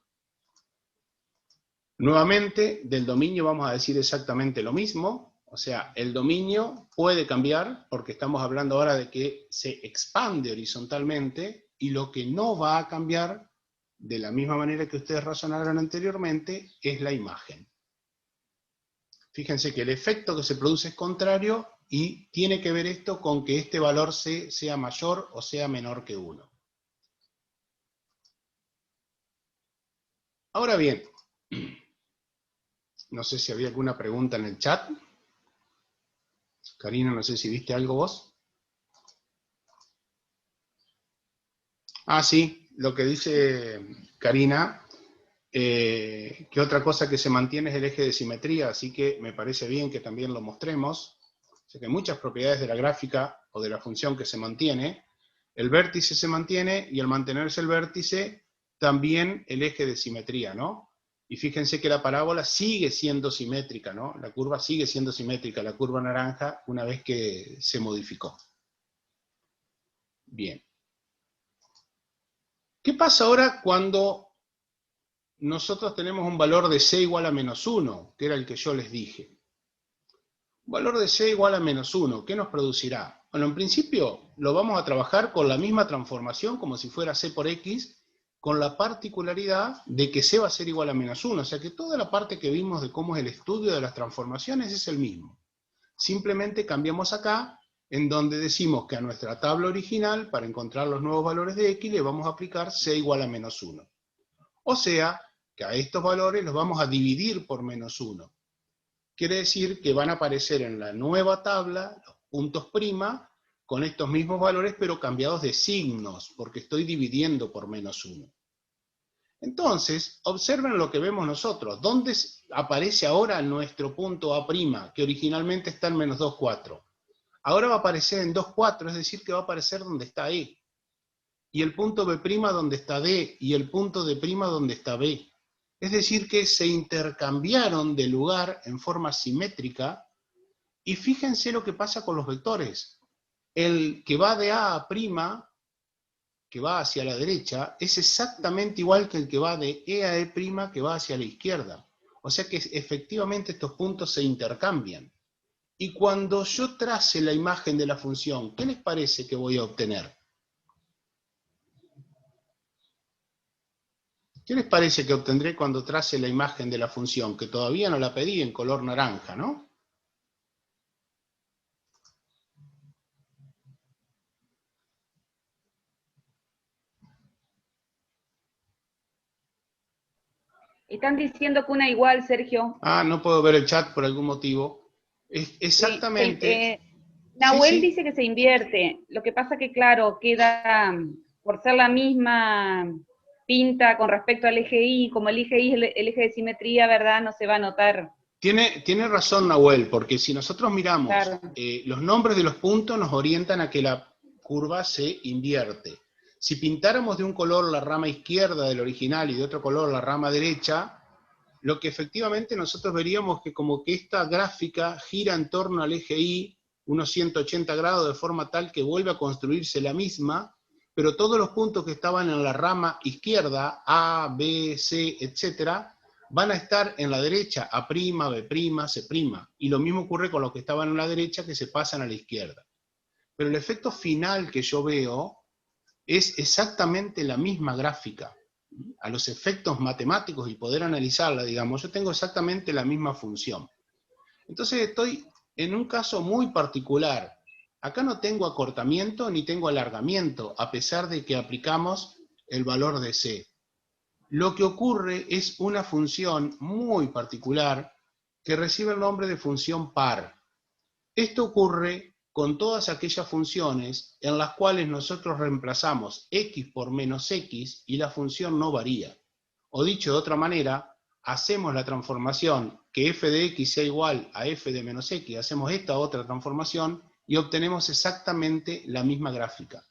A: Nuevamente, del dominio vamos a decir exactamente lo mismo. O sea, el dominio puede cambiar, porque estamos hablando ahora de que se expande horizontalmente, y lo que no va a cambiar, de la misma manera que ustedes razonaron anteriormente, es la imagen. Fíjense que el efecto que se produce es contrario, y tiene que ver esto con que este valor C sea mayor o sea menor que 1. Ahora bien, no sé si había alguna pregunta en el chat. Karina, no sé si viste algo vos. Ah, sí, lo que dice Karina, que otra cosa que se mantiene es el eje de simetría, así que me parece bien que también lo mostremos. O sea que muchas propiedades de la gráfica o de la función que se mantiene, el vértice se mantiene, y al mantenerse el vértice, también el eje de simetría, ¿no? Y fíjense que la parábola sigue siendo simétrica, ¿no? La curva sigue siendo simétrica, la curva naranja, una vez que se modificó. Bien. ¿Qué pasa ahora cuando nosotros tenemos un valor de C igual a menos 1, que era el que yo les dije? Un valor de C igual a menos 1, ¿qué nos producirá? Bueno, en principio lo vamos a trabajar con la misma transformación, como si fuera C por X, con la particularidad de que C va a ser igual a menos 1, o sea que toda la parte que vimos de cómo es el estudio de las transformaciones es el mismo. Simplemente cambiamos acá, en donde decimos que a nuestra tabla original, para encontrar los nuevos valores de X, le vamos a aplicar C igual a menos 1. O sea, que a estos valores los vamos a dividir por menos 1. Quiere decir que van a aparecer en la nueva tabla los puntos prima con estos mismos valores, pero cambiados de signos, porque estoy dividiendo por menos 1. Entonces, observen lo que vemos nosotros. ¿Dónde aparece ahora nuestro punto A', que originalmente está en menos 2, 4? Ahora va a aparecer en 2, 4, es decir, que va a aparecer donde está E. Y el punto B' donde está D, y el punto D' donde está B. Es decir, que se intercambiaron de lugar en forma simétrica, y fíjense lo que pasa con los vectores. El que va de A a prima, que va hacia la derecha, es exactamente igual que el que va de E a E', que va hacia la izquierda. O sea que efectivamente estos puntos se intercambian. Y cuando yo trace la imagen de la función, ¿qué les parece que voy a obtener? ¿Qué les parece que obtendré cuando trace la imagen de la función? Que todavía no la pedí en color naranja, ¿no?
B: Están diciendo que una igual, Sergio.
A: Ah, no puedo ver el chat por algún motivo. Exactamente. Sí,
B: Nahuel
A: sí.
B: dice que se invierte. Lo que pasa que, claro, queda, por ser la misma pinta con respecto al eje Y, como el eje Y es el eje de simetría, ¿verdad? No se va a notar.
A: Tiene razón Nahuel, porque si nosotros miramos,
B: Claro.
A: los nombres de los puntos nos orientan a que la curva se invierte. Si pintáramos de un color la rama izquierda del original y de otro color la rama derecha, lo que efectivamente nosotros veríamos que como que esta gráfica gira en torno al eje Y unos 180 grados de forma tal que vuelve a construirse la misma, pero todos los puntos que estaban en la rama izquierda, A, B, C, etcétera, van a estar en la derecha, A', B', C', y lo mismo ocurre con los que estaban en la derecha que se pasan a la izquierda. Pero el efecto final que yo veo es exactamente la misma gráfica. A los efectos matemáticos y poder analizarla, digamos, yo tengo exactamente la misma función. Entonces estoy en un caso muy particular. Acá no tengo acortamiento ni tengo alargamiento, a pesar de que aplicamos el valor de C. Lo que ocurre es una función muy particular que recibe el nombre de función par. Esto ocurre con todas aquellas funciones en las cuales nosotros reemplazamos x por menos x y la función no varía. O dicho de otra manera, hacemos la transformación que f de x sea igual a f de menos x, hacemos esta otra transformación y obtenemos exactamente la misma gráfica.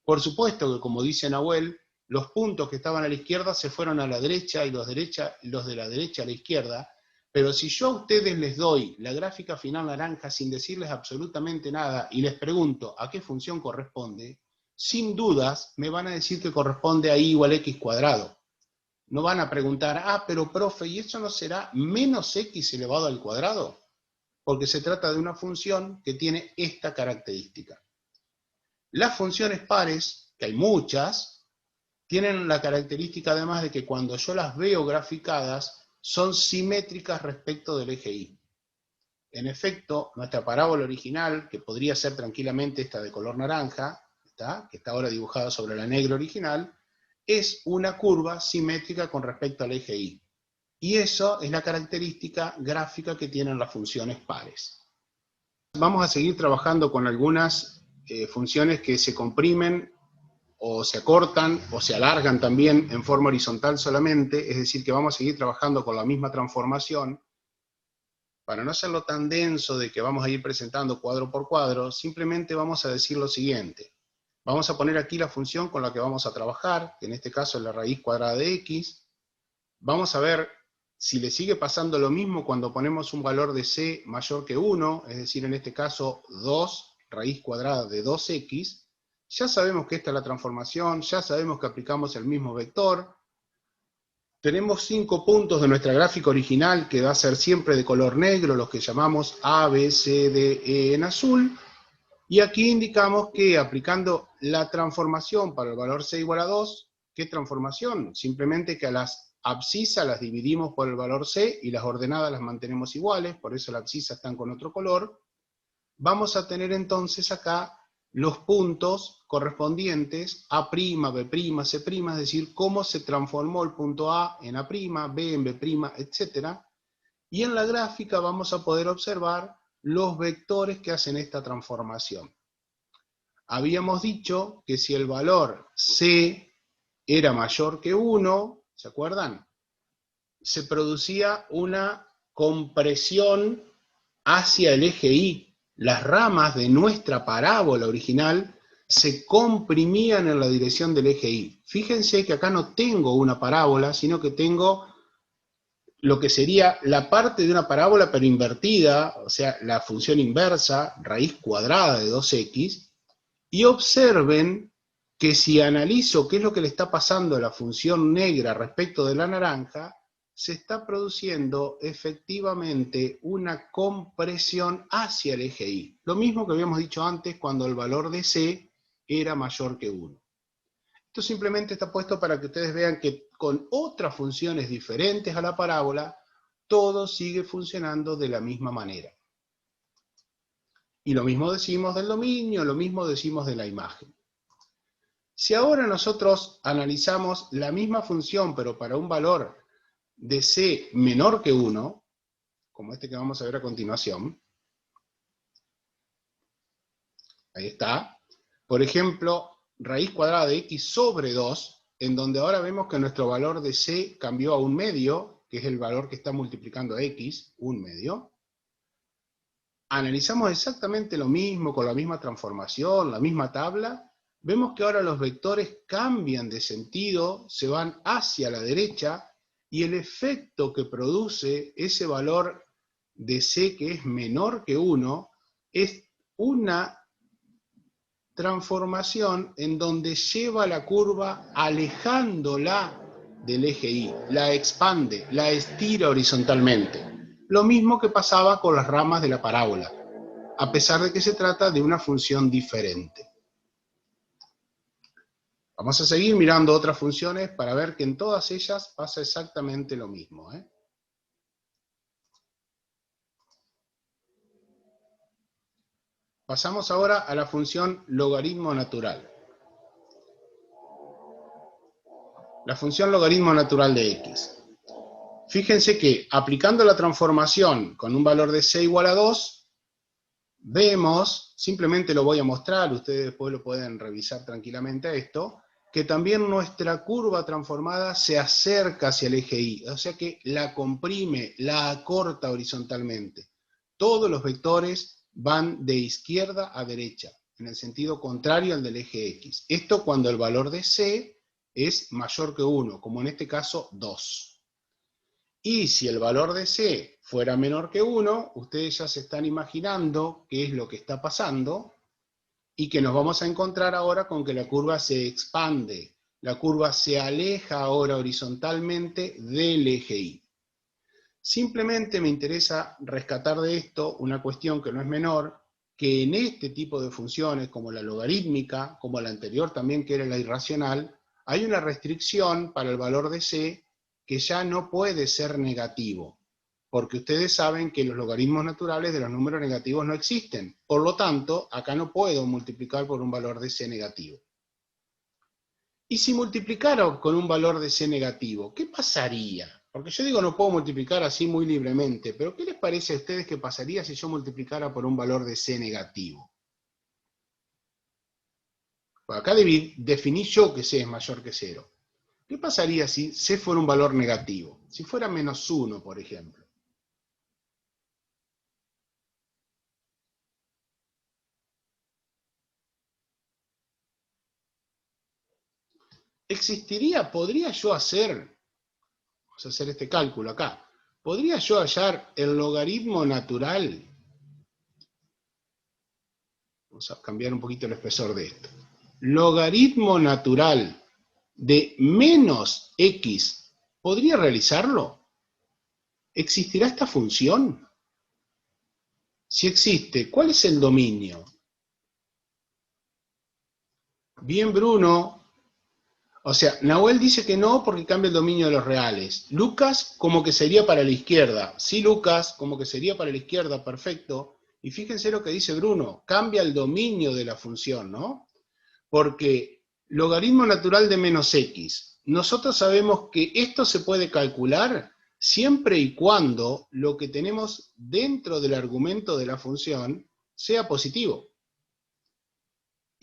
A: Por supuesto que, como dice Nahuel, los puntos que estaban a la izquierda se fueron a la derecha y los de la derecha a la izquierda, pero si yo a ustedes les doy la gráfica final naranja sin decirles absolutamente nada y les pregunto a qué función corresponde, sin dudas me van a decir que corresponde a y igual a x cuadrado. No van a preguntar, ah, pero profe, ¿y eso no será menos x elevado al cuadrado? porque se trata de una función que tiene esta característica. Las funciones pares, que hay muchas, tienen la característica además de que cuando yo las veo graficadas, son simétricas respecto del eje Y. En efecto, nuestra parábola original, que podría ser tranquilamente esta de color naranja, que está ahora dibujada sobre la negra original, es una curva simétrica con respecto al eje Y. Y eso es la característica gráfica que tienen las funciones pares. Vamos a seguir trabajando con algunas funciones que se comprimen o se acortan o se alargan también en forma horizontal solamente, es decir, que vamos a seguir trabajando con la misma transformación. Para no hacerlo tan denso de que vamos a ir presentando cuadro por cuadro, simplemente vamos a decir lo siguiente. Vamos a poner aquí la función con la que vamos a trabajar, que en este caso es la raíz cuadrada de x. Vamos a ver si le sigue pasando lo mismo cuando ponemos un valor de c mayor que 1, es decir, en este caso 2 raíz cuadrada de 2x. Ya sabemos que esta es la transformación, ya sabemos que aplicamos el mismo vector. Tenemos 5 puntos de nuestra gráfica original, que va a ser siempre de color negro, los que llamamos A, B, C, D, E en azul. Y aquí indicamos que aplicando la transformación para el valor c igual a 2, ¿qué transformación? Simplemente que a las abscisas las dividimos por el valor c y las ordenadas las mantenemos iguales, por eso las abscisas están con otro color. Vamos a tener entonces acá los puntos correspondientes a', B', C', es decir, cómo se transformó el punto A en A', B en B', etc. Y en la gráfica vamos a poder observar los vectores que hacen esta transformación. Habíamos dicho que si el valor C era mayor que 1, ¿se acuerdan? Se producía una compresión hacia el eje Y. Las ramas de nuestra parábola original se comprimían en la dirección del eje Y. Fíjense que acá no tengo una parábola, sino que tengo lo que sería la parte de una parábola pero invertida, o sea, la función inversa, raíz cuadrada de 2x, y observen que si analizo qué es lo que le está pasando a la función negra respecto de la naranja, se está produciendo efectivamente una compresión hacia el eje Y. Lo mismo que habíamos dicho antes cuando el valor de C era mayor que 1. Esto simplemente está puesto para que ustedes vean que con otras funciones diferentes a la parábola, todo sigue funcionando de la misma manera. Y lo mismo decimos del dominio, lo mismo decimos de la imagen. Si ahora nosotros analizamos la misma función, pero para un valor de c menor que 1, como este que vamos a ver a continuación, ahí está, por ejemplo, raíz cuadrada de x sobre 2, en donde ahora vemos que nuestro valor de c cambió a 1/2, que es el valor que está multiplicando a x, 1/2. Analizamos exactamente lo mismo, con la misma transformación, la misma tabla, vemos que ahora los vectores cambian de sentido, se van hacia la derecha, y el efecto que produce ese valor de c que es menor que 1, es una transformación en donde lleva la curva alejándola del eje Y, la expande, la estira horizontalmente. Lo mismo que pasaba con las ramas de la parábola, a pesar de que se trata de una función diferente. Vamos a seguir mirando otras funciones para ver que en todas ellas pasa exactamente lo mismo, Pasamos ahora a la función logaritmo natural. La función logaritmo natural de x. Fíjense que aplicando la transformación con un valor de c igual a 2, vemos, simplemente lo voy a mostrar, ustedes después lo pueden revisar tranquilamente a esto, que también nuestra curva transformada se acerca hacia el eje Y, o sea que la comprime, la acorta horizontalmente. Todos los vectores van de izquierda a derecha, en el sentido contrario al del eje X. Esto cuando el valor de C es mayor que 1, como en este caso 2. Y si el valor de C fuera menor que 1, ustedes ya se están imaginando qué es lo que está pasando, y que nos vamos a encontrar ahora con que la curva se expande, la curva se aleja ahora horizontalmente del eje Y. Simplemente me interesa rescatar de esto una cuestión que no es menor, que en este tipo de funciones, como la logarítmica, como la anterior también que era la irracional, hay una restricción para el valor de c que ya no puede ser negativo, porque ustedes saben que los logaritmos naturales de los números negativos no existen. Por lo tanto, acá no puedo multiplicar por un valor de c negativo. Y si multiplicara con un valor de c negativo, ¿qué pasaría? Porque yo digo no puedo multiplicar así muy libremente, pero ¿qué les parece a ustedes que pasaría si yo multiplicara por un valor de c negativo? Pues acá definí yo que c es mayor que 0. ¿Qué pasaría si c fuera un valor negativo? Si fuera menos 1, por ejemplo. ¿Podría yo vamos a hacer este cálculo acá, ¿podría yo hallar el logaritmo natural? Vamos a cambiar un poquito el espesor de esto. Logaritmo natural de menos x, ¿podría realizarlo? ¿Existirá esta función? Si existe, ¿cuál es el dominio? Bien, Bruno. O sea, Nahuel dice que no porque cambia el dominio de los reales. Lucas como que sería para la izquierda. Sí, Lucas, como que sería para la izquierda, perfecto. Y fíjense lo que dice Bruno, cambia el dominio de la función, ¿no? Porque logaritmo natural de menos x. Nosotros sabemos que esto se puede calcular siempre y cuando lo que tenemos dentro del argumento de la función sea positivo.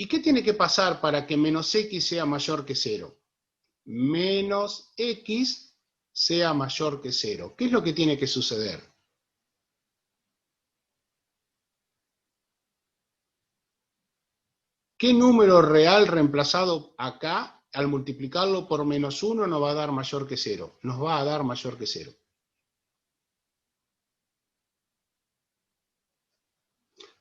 A: ¿Y qué tiene que pasar para que menos x sea mayor que 0? Menos x sea mayor que 0. ¿Qué es lo que tiene que suceder? ¿Qué número real reemplazado acá, al multiplicarlo por menos 1, nos va a dar mayor que 0? Nos va a dar mayor que 0.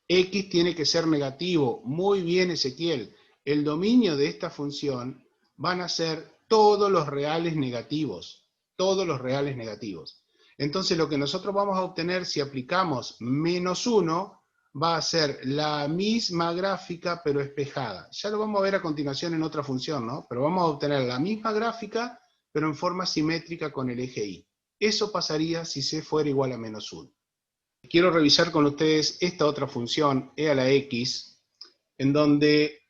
A: X tiene que ser negativo. Muy bien, Ezequiel. El dominio de esta función van a ser todos los reales negativos. Todos los reales negativos. Entonces lo que nosotros vamos a obtener si aplicamos menos 1 va a ser la misma gráfica pero espejada. Ya lo vamos a ver a continuación en otra función, ¿no? Pero vamos a obtener la misma gráfica pero en forma simétrica con el eje Y. Eso pasaría si c fuera igual a menos 1. Quiero revisar con ustedes esta otra función, e a la x, en donde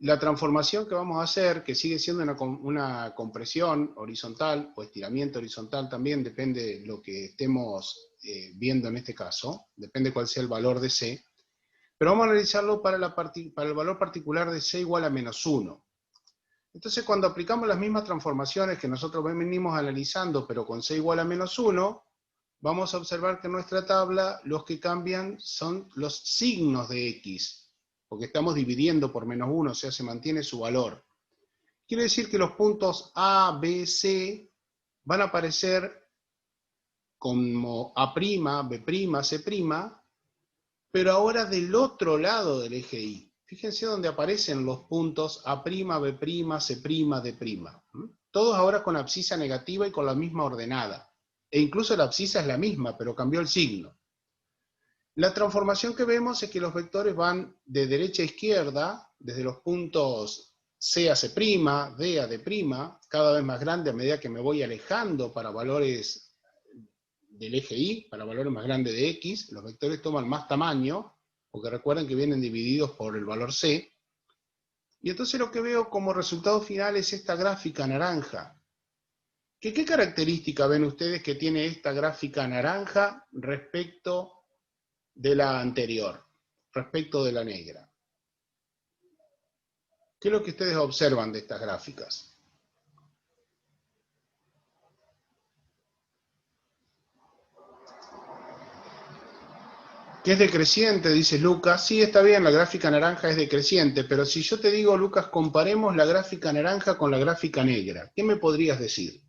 A: la transformación que vamos a hacer, que sigue siendo una compresión horizontal o estiramiento horizontal también, depende de lo que estemos viendo en este caso, depende cuál sea el valor de c, pero vamos a analizarlo para el valor particular de c igual a menos 1. Entonces cuando aplicamos las mismas transformaciones que nosotros venimos analizando, pero con c igual a menos 1, vamos a observar que en nuestra tabla los que cambian son los signos de x, porque estamos dividiendo por menos 1, o sea, se mantiene su valor. Quiere decir que los puntos A, B, C van a aparecer como A', B', C', pero ahora del otro lado del eje Y. Fíjense dónde aparecen los puntos A', B', C', D'. Todos ahora con abscisa negativa y con la misma ordenada. E incluso la abscisa es la misma, pero cambió el signo. La transformación que vemos es que los vectores van de derecha a izquierda, desde los puntos C a C', D a D', cada vez más grande a medida que me voy alejando para valores del eje Y, para valores más grandes de X, los vectores toman más tamaño, porque recuerden que vienen divididos por el valor C, y entonces lo que veo como resultado final es esta gráfica naranja. ¿Qué característica ven ustedes que tiene esta gráfica naranja respecto de la anterior, respecto de la negra? ¿Qué es lo que ustedes observan de estas gráficas? Que es decreciente, dice Lucas. Sí, está bien, la gráfica naranja es decreciente, pero si yo te digo, Lucas, comparemos la gráfica naranja con la gráfica negra, ¿qué me podrías decir?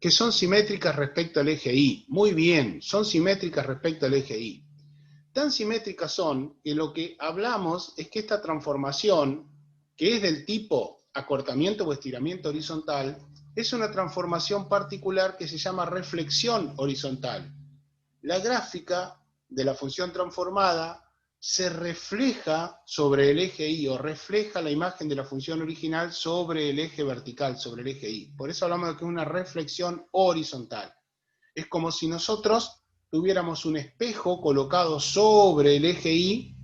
A: Que son simétricas respecto al eje Y. Muy bien, son simétricas respecto al eje Y. Tan simétricas son que lo que hablamos es que esta transformación, que es del tipo acortamiento o estiramiento horizontal, es una transformación particular que se llama reflexión horizontal. La gráfica de la función transformada se refleja sobre el eje Y, o refleja la imagen de la función original sobre el eje vertical, sobre el eje Y. Por eso hablamos de que es una reflexión horizontal. Es como si nosotros tuviéramos un espejo colocado sobre el eje Y,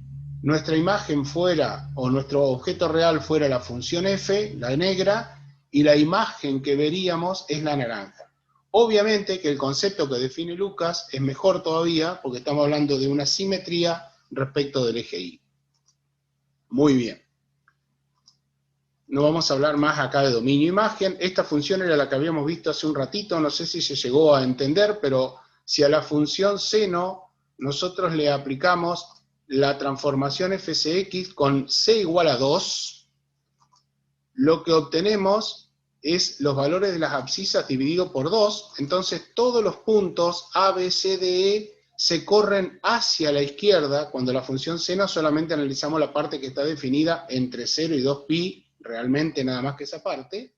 A: nuestra imagen fuera, o nuestro objeto real fuera la función f, la negra, y la imagen que veríamos es la naranja. Obviamente que el concepto que define Lucas es mejor todavía, porque estamos hablando de una simetría respecto del eje Y. Muy bien. No vamos a hablar más acá de dominio-imagen. Esta función era la que habíamos visto hace un ratito, no sé si se llegó a entender, pero si a la función seno nosotros le aplicamos la transformación fcx con c igual a 2, lo que obtenemos es los valores de las abscisas dividido por 2, entonces todos los puntos A, B, C, D, E se corren hacia la izquierda. Cuando la función seno solamente analizamos la parte que está definida entre 0 y 2pi, realmente nada más que esa parte,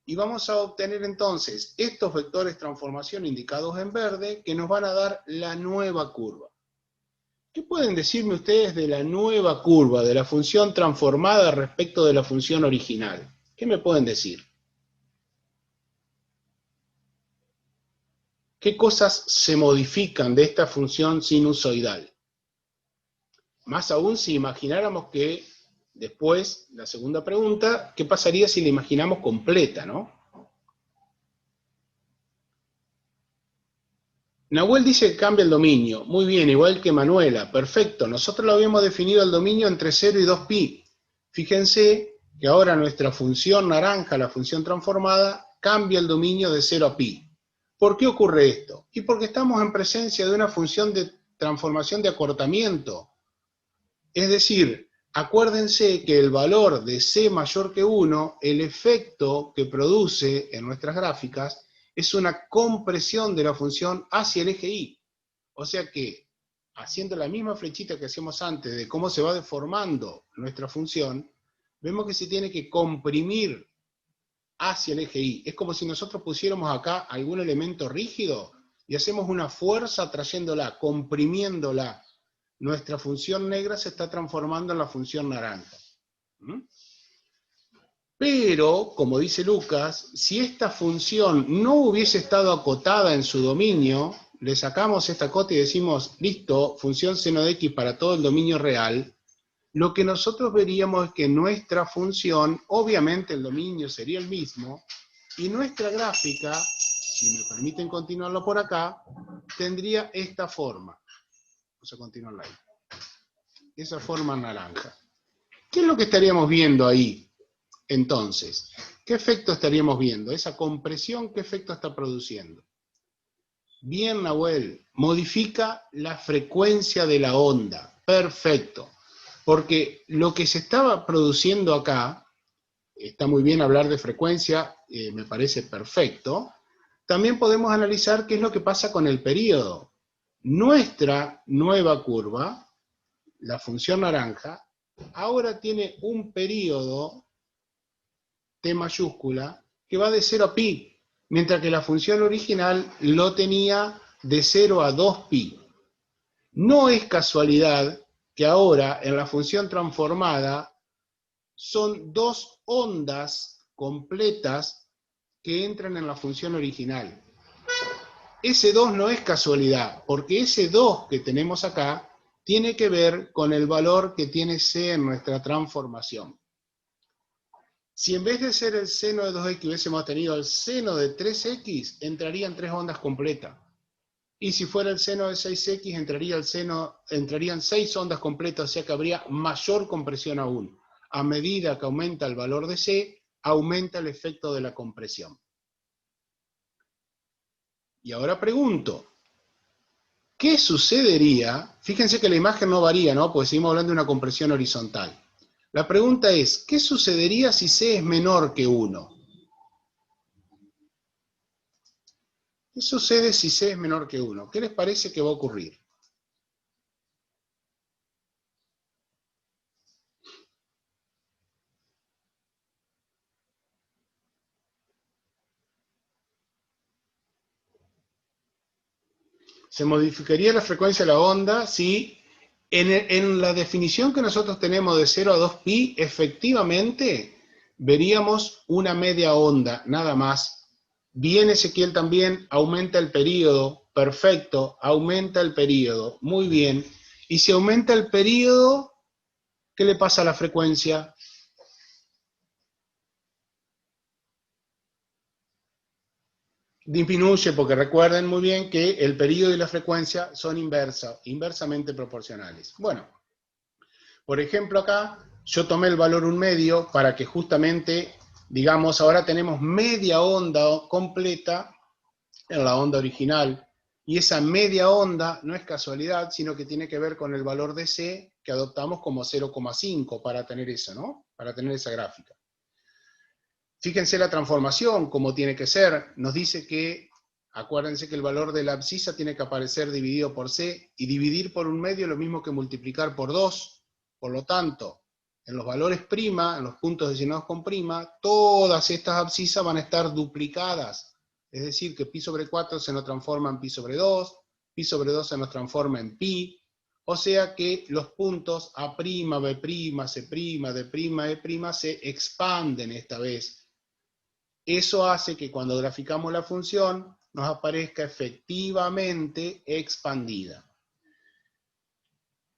A: y vamos a obtener entonces estos vectores transformación indicados en verde que nos van a dar la nueva curva. ¿Qué pueden decirme ustedes de la nueva curva, de la función transformada respecto de la función original? ¿Qué me pueden decir? ¿Qué cosas se modifican de esta función sinusoidal? Más aún si imagináramos que después, la segunda pregunta, ¿qué pasaría si la imaginamos completa, no? Nahuel dice que cambia el dominio. Muy bien, igual que Manuela. Perfecto. Nosotros lo habíamos definido el dominio entre 0 y 2pi. Fíjense que ahora nuestra función naranja, la función transformada, cambia el dominio de 0 a pi. ¿Por qué ocurre esto? Y porque estamos en presencia de una función de transformación de acortamiento. Es decir, acuérdense que el valor de c mayor que 1, el efecto que produce en nuestras gráficas, es una compresión de la función hacia el eje Y. O sea que, haciendo la misma flechita que hacíamos antes de cómo se va deformando nuestra función, vemos que se tiene que comprimir hacia el eje Y. Es como si nosotros pusiéramos acá algún elemento rígido y hacemos una fuerza trayéndola, comprimiéndola. Nuestra función negra se está transformando en la función naranja. ¿Mm? Pero, como dice Lucas, si esta función no hubiese estado acotada en su dominio, le sacamos esta cota y decimos, listo, función seno de x para todo el dominio real, lo que nosotros veríamos es que nuestra función, obviamente el dominio sería el mismo, y nuestra gráfica, si me permiten continuarlo por acá, tendría esta forma. Vamos a continuarla ahí. Esa forma naranja. ¿Qué es lo que estaríamos viendo ahí? Entonces, ¿qué efecto estaríamos viendo? Esa compresión, ¿qué efecto está produciendo? Bien, Nahuel, modifica la frecuencia de la onda. Perfecto. Porque lo que se estaba produciendo acá, está muy bien hablar de frecuencia, me parece perfecto. También podemos analizar qué es lo que pasa con el período. Nuestra nueva curva, la función naranja, ahora tiene un período T mayúscula, que va de 0 a pi, mientras que la función original lo tenía de 0 a 2pi. No es casualidad que ahora en la función transformada son dos ondas completas que entran en la función original. Ese 2 no es casualidad, porque ese 2 que tenemos acá tiene que ver con el valor que tiene C en nuestra transformación. Si en vez de ser el seno de 2x hubiésemos tenido el seno de 3x, entrarían tres ondas completas. Y si fuera el seno de 6x, entrarían 6 ondas completas, o sea que habría mayor compresión aún. A medida que aumenta el valor de C, aumenta el efecto de la compresión. Y ahora pregunto, ¿qué sucedería? Fíjense que la imagen no varía, ¿no? Porque seguimos hablando de una compresión horizontal. La pregunta es, ¿qué sucedería si C es menor que 1? ¿Qué sucede si C es menor que 1? ¿Qué les parece que va a ocurrir? Se modificaría la frecuencia de la onda si en la definición que nosotros tenemos de 0 a 2pi, efectivamente veríamos una media onda, nada más. Bien, Ezequiel, también aumenta el período, perfecto, aumenta el período, muy bien. Y si aumenta el período, ¿qué le pasa a la frecuencia? Disminuye, porque recuerden muy bien que el período y la frecuencia son inversamente proporcionales. Bueno, por ejemplo acá, yo tomé el valor 1/2 para que justamente, digamos, ahora tenemos media onda completa en la onda original, y esa media onda no es casualidad, sino que tiene que ver con el valor de C que adoptamos como 0,5 para tener eso, ¿no? Para tener esa gráfica. Fíjense la transformación, como tiene que ser. Nos dice que, acuérdense que el valor de la abscisa tiene que aparecer dividido por C, y dividir por 1/2 es lo mismo que multiplicar por 2. Por lo tanto, en los valores prima, en los puntos designados con prima, todas estas abscisas van a estar duplicadas. Es decir, que pi sobre 4 se nos transforma en pi sobre 2, pi sobre 2 se nos transforma en pi, o sea que los puntos A', B', C', D', E' se expanden esta vez. Eso hace que cuando graficamos la función nos aparezca efectivamente expandida.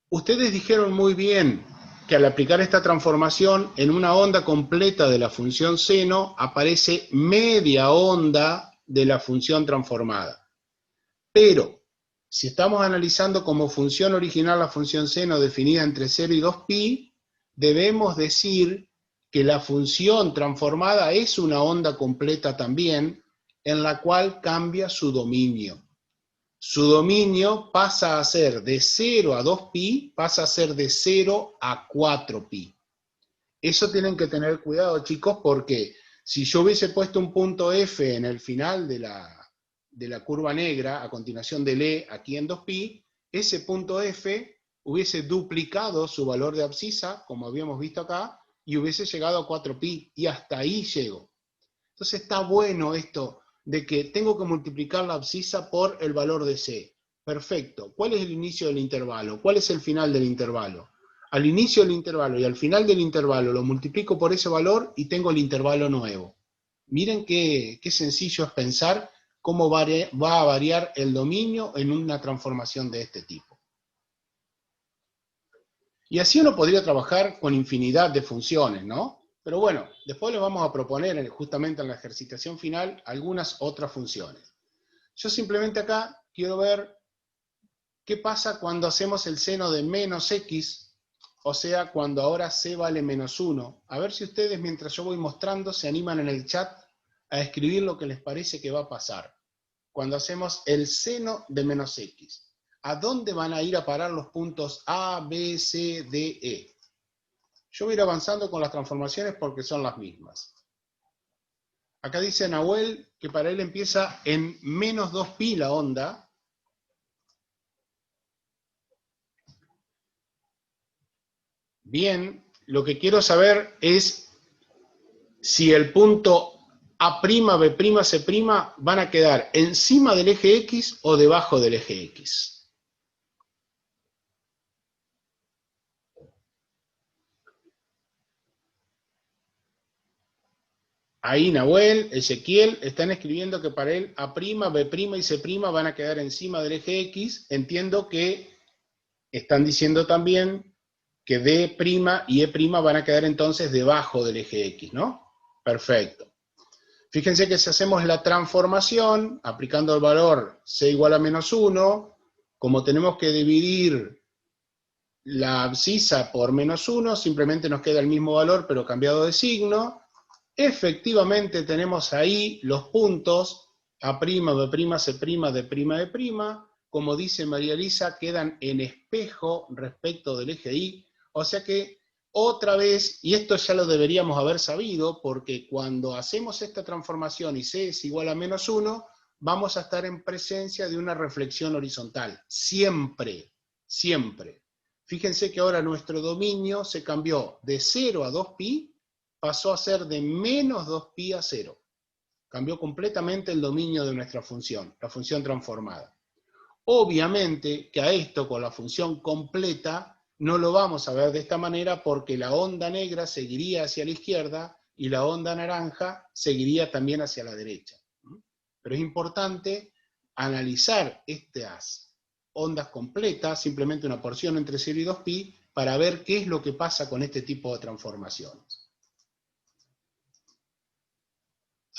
A: Ustedes dijeron muy bien que al aplicar esta transformación en una onda completa de la función seno aparece media onda de la función transformada. Pero si estamos analizando como función original la función seno definida entre 0 y 2pi, debemos decir que la función transformada es una onda completa también, en la cual cambia su dominio. Su dominio pasa a ser de 0 a 2pi, pasa a ser de 0 a 4pi. Eso tienen que tener cuidado, chicos, porque si yo hubiese puesto un punto F en el final de la curva negra, a continuación del E, aquí en 2pi, ese punto F hubiese duplicado su valor de abscisa, como habíamos visto acá, y hubiese llegado a 4pi, y hasta ahí llego. Entonces está bueno esto de que tengo que multiplicar la abscisa por el valor de C. Perfecto. ¿Cuál es el inicio del intervalo? ¿Cuál es el final del intervalo? Al inicio del intervalo y al final del intervalo lo multiplico por ese valor y tengo el intervalo nuevo. Miren qué sencillo es pensar cómo va a variar el dominio en una transformación de este tipo. Y así uno podría trabajar con infinidad de funciones, ¿no? Pero bueno, después les vamos a proponer justamente en la ejercitación final algunas otras funciones. Yo simplemente acá quiero ver qué pasa cuando hacemos el seno de menos x, o sea, cuando ahora c vale -1. A ver si ustedes, mientras yo voy mostrando, se animan en el chat a escribir lo que les parece que va a pasar. Cuando hacemos el seno de menos x, ¿a dónde van a ir a parar los puntos A, B, C, D, E? Yo voy a ir avanzando con las transformaciones porque son las mismas. Acá dice Nahuel que para él empieza en menos 2pi la onda. Bien, lo que quiero saber es si el punto A', B', C' van a quedar encima del eje X o debajo del eje X. Ahí Nahuel, Ezequiel, están escribiendo que para él A', B' y C' van a quedar encima del eje X. Entiendo que están diciendo también que D' y E' van a quedar entonces debajo del eje X, ¿no? Perfecto. Fíjense que si hacemos la transformación, aplicando el valor C igual a -1, como tenemos que dividir la abscisa por -1, simplemente nos queda el mismo valor, pero cambiado de signo. Efectivamente tenemos ahí los puntos A', B', C', D', E', como dice María Elisa, quedan en espejo respecto del eje Y, o sea que otra vez, y esto ya lo deberíamos haber sabido, porque cuando hacemos esta transformación y C es igual a -1, vamos a estar en presencia de una reflexión horizontal, siempre, siempre. Fíjense que ahora nuestro dominio se cambió de 0 a 2pi, pasó a ser de menos 2pi a 0. Cambió completamente el dominio de nuestra función, la función transformada. Obviamente que a esto con la función completa no lo vamos a ver de esta manera porque la onda negra seguiría hacia la izquierda y la onda naranja seguiría también hacia la derecha. Pero es importante analizar estas ondas completas, simplemente una porción entre 0 y 2pi, para ver qué es lo que pasa con este tipo de transformaciones.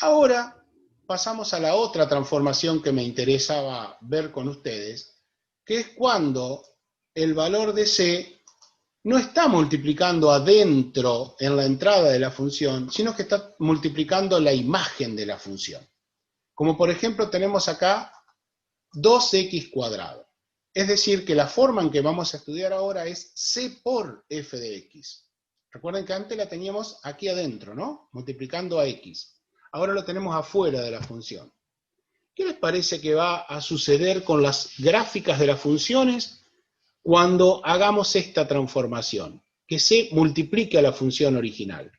A: Ahora pasamos a la otra transformación que me interesaba ver con ustedes, que es cuando el valor de C no está multiplicando adentro en la entrada de la función, sino que está multiplicando la imagen de la función. Como por ejemplo tenemos acá 2x². Es decir, que la forma en que vamos a estudiar ahora es C por f de x. Recuerden que antes la teníamos aquí adentro, ¿no? Multiplicando a x. Ahora lo tenemos afuera de la función. ¿Qué les parece que va a suceder con las gráficas de las funciones cuando hagamos esta transformación? Que C multiplique a la función original.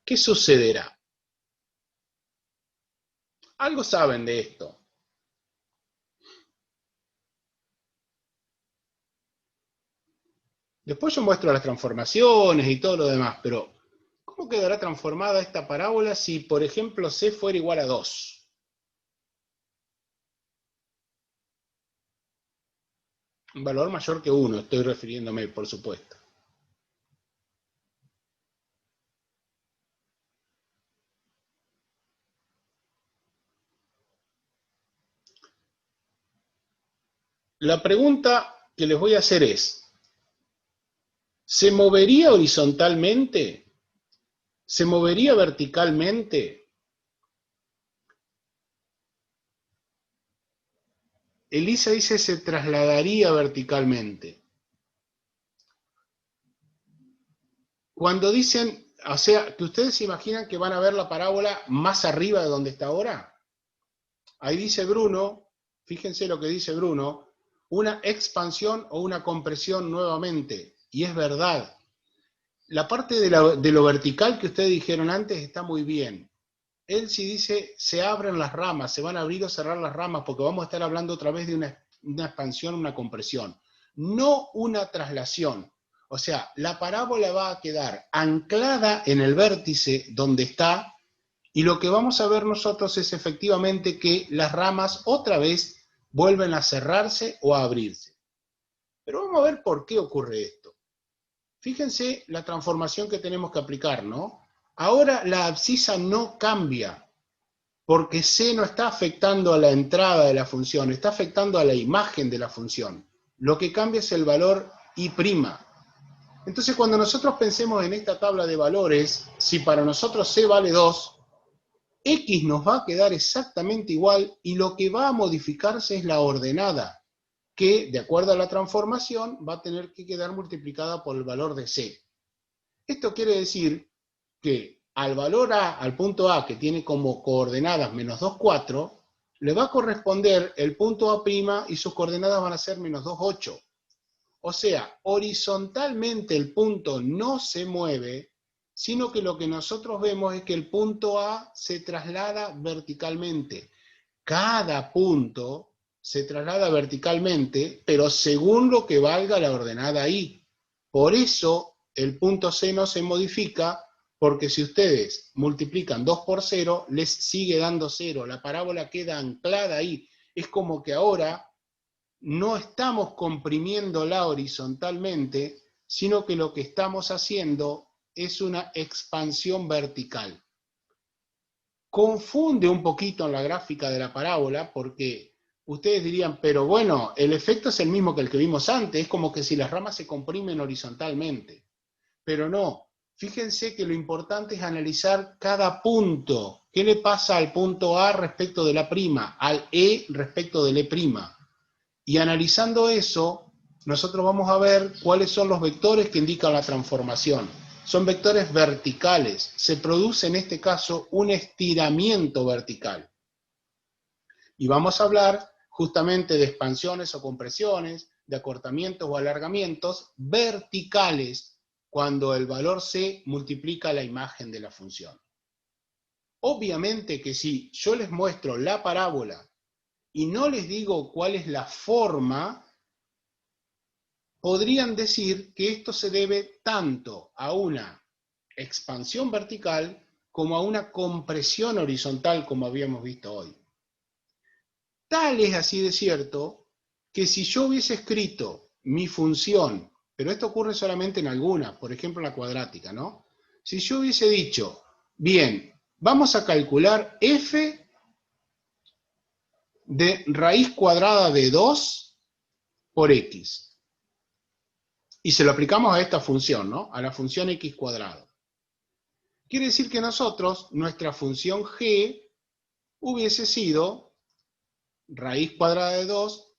A: ¿Qué sucederá? Algo saben de esto. Después yo muestro las transformaciones y todo lo demás, pero ¿cómo quedará transformada esta parábola si, por ejemplo, C fuera igual a 2? Un valor mayor que 1, estoy refiriéndome, por supuesto. La pregunta que les voy a hacer es, ¿se movería horizontalmente? ¿Se movería verticalmente? Elisa dice se trasladaría verticalmente. Cuando dicen, o sea, que ustedes se imaginan que van a ver la parábola más arriba de donde está ahora. Ahí dice Bruno, fíjense lo que dice Bruno, una expansión o una compresión nuevamente. Y es verdad. La parte de lo vertical que ustedes dijeron antes está muy bien. Él sí dice, se abren las ramas, se van a abrir o cerrar las ramas, porque vamos a estar hablando otra vez de una expansión, una compresión. No una traslación. O sea, la parábola va a quedar anclada en el vértice donde está, y lo que vamos a ver nosotros es efectivamente que las ramas otra vez vuelven a cerrarse o a abrirse. Pero vamos a ver por qué ocurre esto. Fíjense la transformación que tenemos que aplicar, ¿no? Ahora la abscisa no cambia, porque C no está afectando a la entrada de la función, está afectando a la imagen de la función. Lo que cambia es el valor I'. Entonces, cuando nosotros pensemos en esta tabla de valores, si para nosotros C vale 2, X nos va a quedar exactamente igual y lo que va a modificarse es la ordenada, que, de acuerdo a la transformación, va a tener que quedar multiplicada por el valor de C. Esto quiere decir que al valor A, al punto A, que tiene como coordenadas menos 2, 4, le va a corresponder el punto A' y sus coordenadas van a ser menos 2, 8. O sea, horizontalmente el punto no se mueve, sino que lo que nosotros vemos es que el punto A se traslada verticalmente. Cada punto se traslada verticalmente, pero según lo que valga la ordenada I. Por eso el punto C no se modifica, porque si ustedes multiplican 2 por 0, les sigue dando 0. La parábola queda anclada ahí. Es como que ahora no estamos comprimiéndola horizontalmente, sino que lo que estamos haciendo es una expansión vertical. Confunde un poquito en la gráfica de la parábola, porque ustedes dirían, pero bueno, el efecto es el mismo que el que vimos antes, es como que si las ramas se comprimen horizontalmente. Pero no, fíjense que lo importante es analizar cada punto. ¿Qué le pasa al punto A respecto de la prima? Al E respecto del E'. Y analizando eso, nosotros vamos a ver cuáles son los vectores que indican la transformación. Son vectores verticales. Se produce en este caso un estiramiento vertical. Y vamos a hablar justamente de expansiones o compresiones, de acortamientos o alargamientos verticales cuando el valor C multiplica la imagen de la función. Obviamente que si yo les muestro la parábola y no les digo cuál es la forma, podrían decir que esto se debe tanto a una expansión vertical como a una compresión horizontal, como habíamos visto hoy. Tal es así de cierto que si yo hubiese escrito mi función, pero esto ocurre solamente en algunas, por ejemplo la cuadrática, ¿no? Si yo hubiese dicho, bien, vamos a calcular f de raíz cuadrada de 2 por x, y se lo aplicamos a esta función, ¿no? A la función x cuadrado. Quiere decir que nosotros, nuestra función g, hubiese sido raíz cuadrada de 2,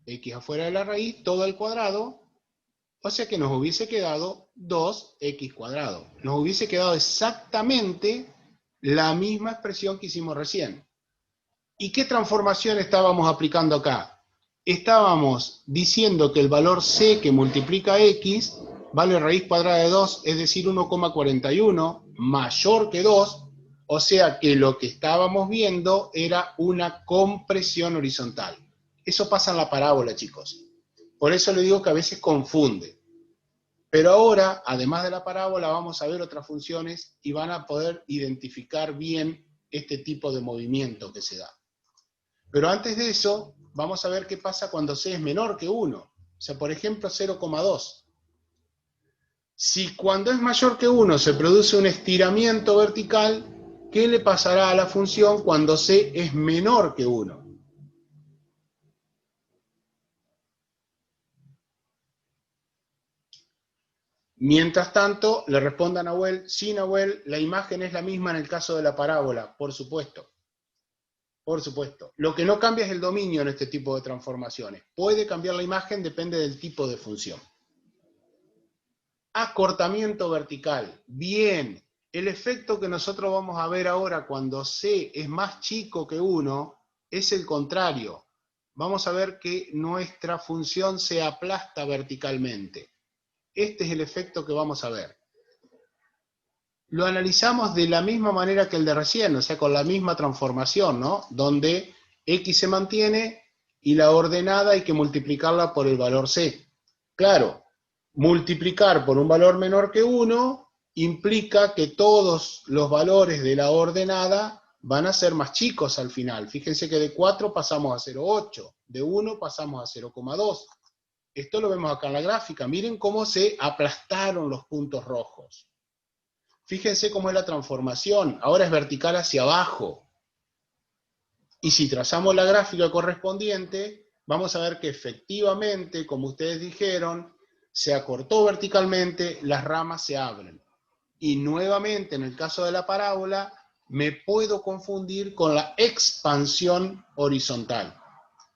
A: x afuera de la raíz, todo al cuadrado, o sea que nos hubiese quedado 2x cuadrado. Nos hubiese quedado exactamente la misma expresión que hicimos recién. ¿Y qué transformación estábamos aplicando acá? Estábamos diciendo que el valor c que multiplica x vale raíz cuadrada de 2, es decir, 1,41, mayor que 2, o sea que lo que estábamos viendo era una compresión horizontal. Eso pasa en la parábola, chicos. Por eso le digo que a veces confunde. Pero ahora, además de la parábola, vamos a ver otras funciones y van a poder identificar bien este tipo de movimiento que se da. Pero antes de eso, vamos a ver qué pasa cuando c es menor que 1. O sea, por ejemplo, 0,2. Si cuando es mayor que 1 se produce un estiramiento vertical, ¿qué le pasará a la función cuando c es menor que 1? Mientras tanto, le responda a Nahuel, sí, Nahuel, la imagen es la misma en el caso de la parábola, por supuesto. Por supuesto. Lo que no cambia es el dominio en este tipo de transformaciones. Puede cambiar la imagen, depende del tipo de función. Acortamiento vertical. Bien. El efecto que nosotros vamos a ver ahora cuando c es más chico que 1 es el contrario. Vamos a ver que nuestra función se aplasta verticalmente. Este es el efecto que vamos a ver. Lo analizamos de la misma manera que el de recién, o sea, con la misma transformación, ¿no? Donde x se mantiene y la ordenada hay que multiplicarla por el valor c. Claro, multiplicar por un valor menor que 1 implica que todos los valores de la ordenada van a ser más chicos al final. Fíjense que de 4 pasamos a 0,8, de 1 pasamos a 0,2. Esto lo vemos acá en la gráfica. Miren cómo se aplastaron los puntos rojos. Fíjense cómo es la transformación. Ahora es vertical hacia abajo. Y si trazamos la gráfica correspondiente, vamos a ver que efectivamente, como ustedes dijeron, se acortó verticalmente, las ramas se abren. Y nuevamente, en el caso de la parábola, me puedo confundir con la expansión horizontal.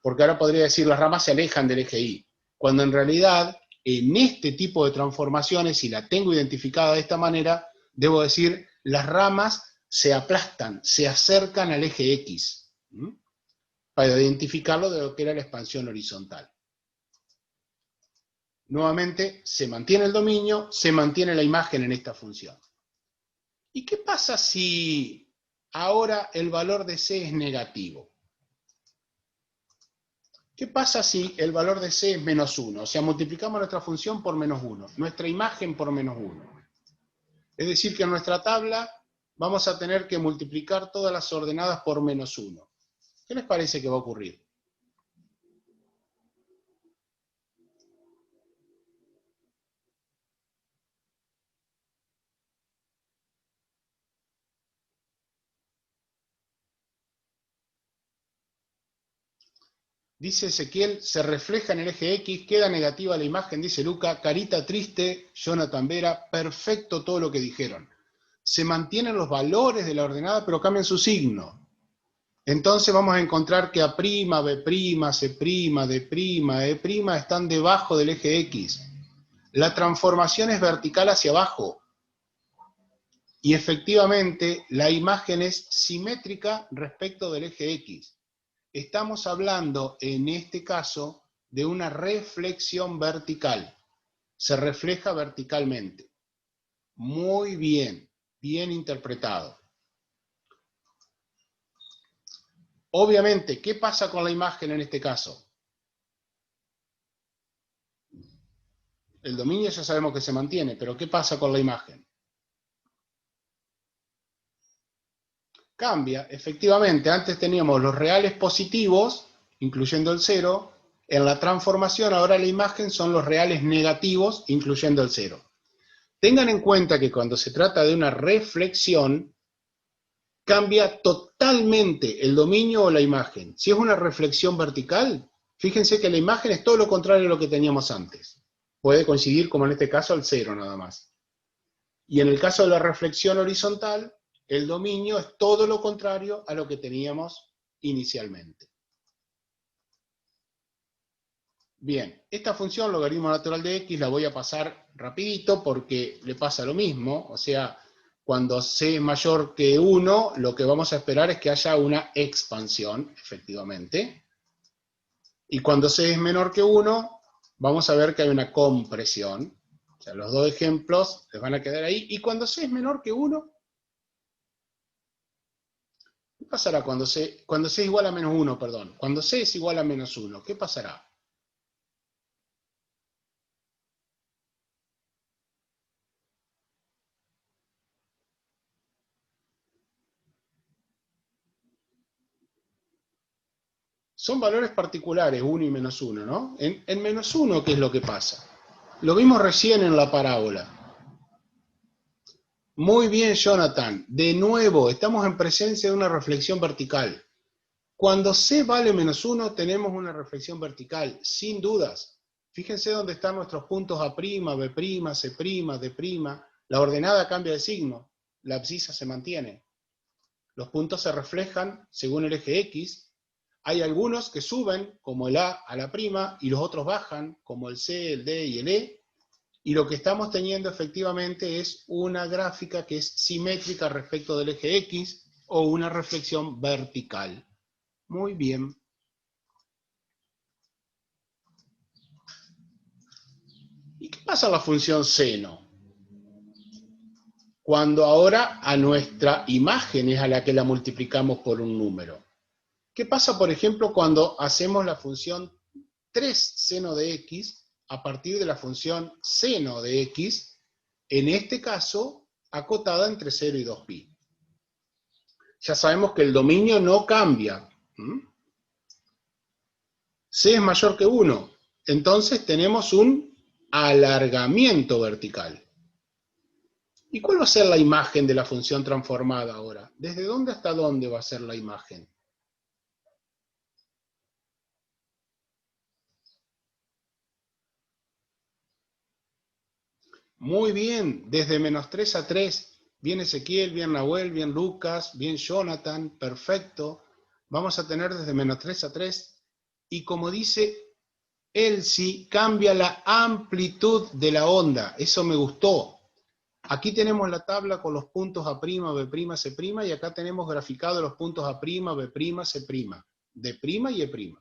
A: Porque ahora podría decir las ramas se alejan del eje Y. Cuando en realidad, en este tipo de transformaciones, si la tengo identificada de esta manera, debo decir, las ramas se aplastan, se acercan al eje X, para identificarlo de lo que era la expansión horizontal. Nuevamente, se mantiene el dominio, se mantiene la imagen en esta función. ¿Y qué pasa si ahora el valor de C es negativo? ¿Qué pasa si el valor de C es menos 1? O sea, multiplicamos nuestra función por menos 1, nuestra imagen por menos 1. Es decir, que en nuestra tabla vamos a tener que multiplicar todas las ordenadas por menos 1. ¿Qué les parece que va a ocurrir? Dice Ezequiel, se refleja en el eje X, queda negativa la imagen, dice Luca, carita triste, Jonathan Vera, perfecto todo lo que dijeron. Se mantienen los valores de la ordenada, pero cambian su signo. Entonces vamos a encontrar que A', B', C', D', E' están debajo del eje X. La transformación es vertical hacia abajo. Y efectivamente la imagen es simétrica respecto del eje X. Estamos hablando, en este caso, de una reflexión vertical. Se refleja verticalmente. Muy bien, bien interpretado. Obviamente, ¿qué pasa con la imagen en este caso? El dominio ya sabemos que se mantiene, pero ¿qué pasa con la imagen? Cambia, efectivamente. Antes teníamos los reales positivos, incluyendo el 0. En la transformación, ahora la imagen son los reales negativos, incluyendo el 0. Tengan en cuenta que cuando se trata de una reflexión, cambia totalmente el dominio o la imagen. Si es una reflexión vertical, fíjense que la imagen es todo lo contrario a lo que teníamos antes. Puede coincidir, como en este caso, al 0 nada más. Y en el caso de la reflexión horizontal, el dominio es todo lo contrario a lo que teníamos inicialmente. Bien, esta función logaritmo natural de x la voy a pasar rapidito porque le pasa lo mismo, o sea, cuando c es mayor que 1, lo que vamos a esperar es que haya una expansión, efectivamente. Y cuando c es menor que 1, vamos a ver que hay una compresión. O sea, los dos ejemplos les van a quedar ahí. Y cuando c es menor que 1, ¿qué pasará cuando c es igual a menos 1, perdón? Cuando c es igual a menos 1, ¿qué pasará? Son valores particulares, 1 y menos 1, ¿no? En menos 1, ¿qué es lo que pasa? Lo vimos recién en la parábola. Muy bien, Jonathan. De nuevo, estamos en presencia de una reflexión vertical. Cuando c vale menos 1, tenemos una reflexión vertical, sin dudas. Fíjense dónde están nuestros puntos A', B', C', D'. La ordenada cambia de signo. La abscisa se mantiene. Los puntos se reflejan según el eje X. Hay algunos que suben, como el A a la prima, y los otros bajan, como el C, el D y el E. Y lo que estamos teniendo efectivamente es una gráfica que es simétrica respecto del eje X, o una reflexión vertical. Muy bien. ¿Y qué pasa a la función seno? Cuando ahora a nuestra imagen es a la que la multiplicamos por un número. ¿Qué pasa, por ejemplo, cuando hacemos la función 3 seno de x a partir de la función seno de x, en este caso, acotada entre 0 y 2pi? Ya sabemos que el dominio no cambia. C es mayor que 1. Entonces tenemos un alargamiento vertical. ¿Y cuál va a ser la imagen de la función transformada ahora? ¿Desde dónde hasta dónde va a ser la imagen? Muy bien, desde menos 3 a 3. Bien Ezequiel, bien Nahuel, bien Lucas, bien Jonathan, perfecto. Vamos a tener desde menos 3 a 3. Y como dice Elsie, cambia la amplitud de la onda. Eso me gustó. Aquí tenemos la tabla con los puntos A', B', C', y acá tenemos graficado los puntos A', B', C', D' y E'.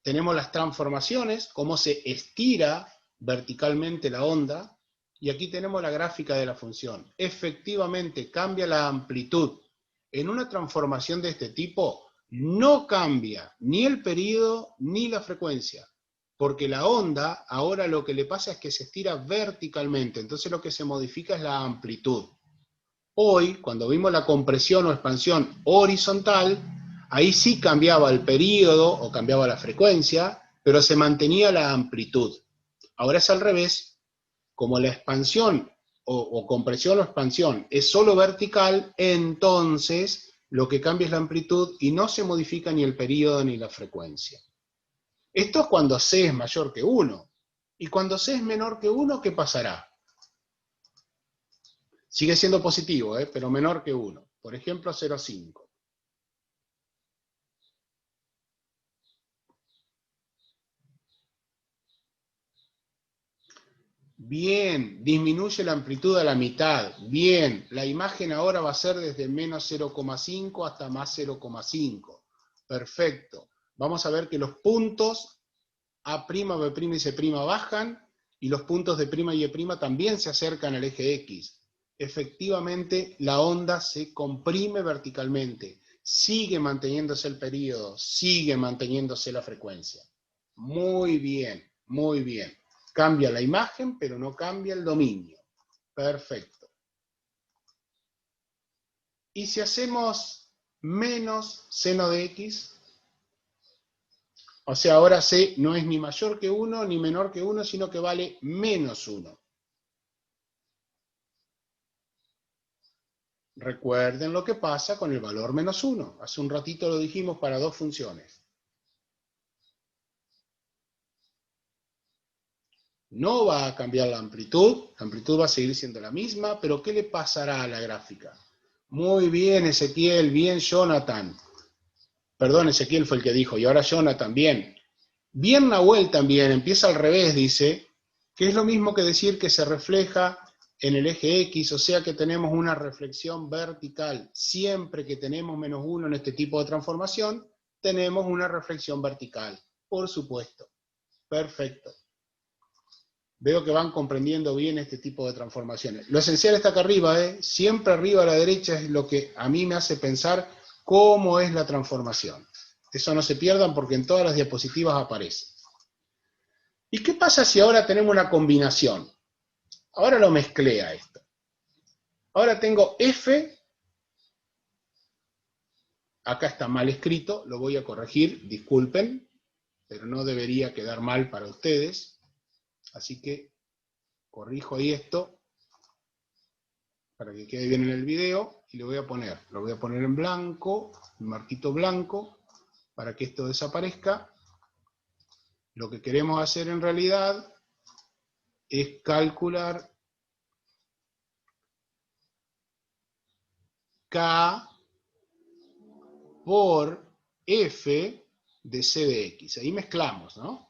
A: Tenemos las transformaciones, cómo se estira verticalmente la onda, y aquí tenemos la gráfica de la función. Efectivamente, cambia la amplitud. En una transformación de este tipo, no cambia ni el período ni la frecuencia, porque la onda, ahora lo que le pasa es que se estira verticalmente, entonces lo que se modifica es la amplitud. Hoy, cuando vimos la compresión o expansión horizontal, ahí sí cambiaba el período o cambiaba la frecuencia, pero se mantenía la amplitud. Ahora es al revés, como la expansión o compresión o expansión es solo vertical, entonces lo que cambia es la amplitud y no se modifica ni el período ni la frecuencia. Esto es cuando C es mayor que 1. Y cuando C es menor que 1, ¿qué pasará? Sigue siendo positivo, pero menor que 1. Por ejemplo, 0,5. Bien, disminuye la amplitud a la mitad. Bien, la imagen ahora va a ser desde menos 0,5 hasta más 0,5. Perfecto. Vamos a ver que los puntos A', B' y C' bajan, y los puntos de' y E' también se acercan al eje X. Efectivamente, la onda se comprime verticalmente. sigue manteniéndose el periodo, sigue manteniéndose la frecuencia. Muy bien, muy bien. Cambia la imagen, pero no cambia el dominio. Perfecto. ¿Y si hacemos menos seno de x? O sea, ahora C no es ni mayor que 1 ni menor que 1, sino que vale menos 1. Recuerden lo que pasa con el valor menos 1. Hace un ratito lo dijimos para dos funciones. No va a cambiar la amplitud va a seguir siendo la misma, pero ¿qué le pasará a la gráfica? Muy bien, Ezequiel, bien, Jonathan. Perdón, Ezequiel fue el que dijo, y ahora Jonathan, bien. Bien, Nahuel también, empieza al revés, dice, que es lo mismo que decir que se refleja en el eje X, o sea que tenemos una reflexión vertical. Siempre que tenemos menos 1 en este tipo de transformación, tenemos una reflexión vertical, por supuesto. Perfecto. Veo que van comprendiendo bien este tipo de transformaciones. Lo esencial está acá arriba, siempre arriba a la derecha es lo que a mí me hace pensar cómo es la transformación. Eso no se pierdan porque en todas las diapositivas aparece. ¿Y qué pasa si ahora tenemos una combinación? Ahora lo mezclé a esto. Ahora tengo f, acá está mal escrito, lo voy a corregir, disculpen, pero no debería quedar mal para ustedes. Así que corrijo ahí esto, para que quede bien en el video, y lo voy a poner en blanco, un marquito blanco, para que esto desaparezca. Lo que queremos hacer en realidad es calcular K por F de C de X. Ahí mezclamos, ¿no?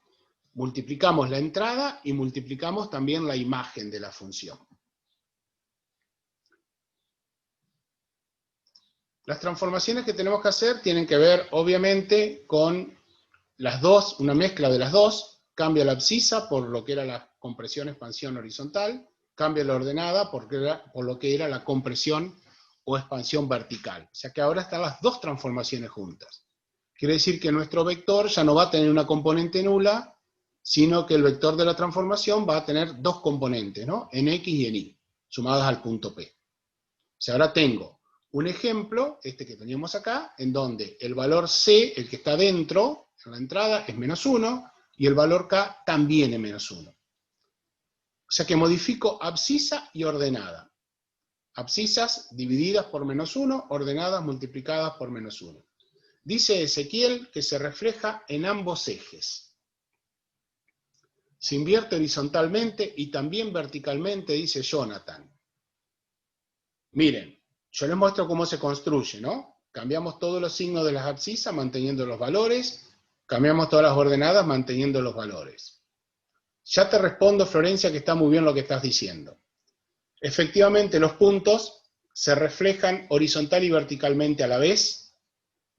A: Multiplicamos la entrada y multiplicamos también la imagen de la función. Las transformaciones que tenemos que hacer tienen que ver, obviamente, con las dos, una mezcla de las dos. Cambia la abscisa por lo que era la compresión-expansión horizontal, cambia la ordenada por lo que era la compresión o expansión vertical. O sea que ahora están las dos transformaciones juntas. Quiere decir que nuestro vector ya no va a tener una componente nula, sino que el vector de la transformación va a tener dos componentes, ¿no? En X y en Y, sumadas al punto P. O sea, ahora tengo un ejemplo, este que teníamos acá, en donde el valor C, el que está dentro, en la entrada, es menos 1, y el valor K también es menos 1. O sea que modifico abscisa y ordenada. Abscisas divididas por menos 1, ordenadas multiplicadas por menos 1. Dice Ezequiel que se refleja en ambos ejes. Se invierte horizontalmente y también verticalmente, dice Jonathan. Miren, yo les muestro cómo se construye, ¿no? Cambiamos todos los signos de las abscisas manteniendo los valores, cambiamos todas las ordenadas manteniendo los valores. Ya te respondo, Florencia, que está muy bien lo que estás diciendo. Efectivamente, los puntos se reflejan horizontal y verticalmente a la vez.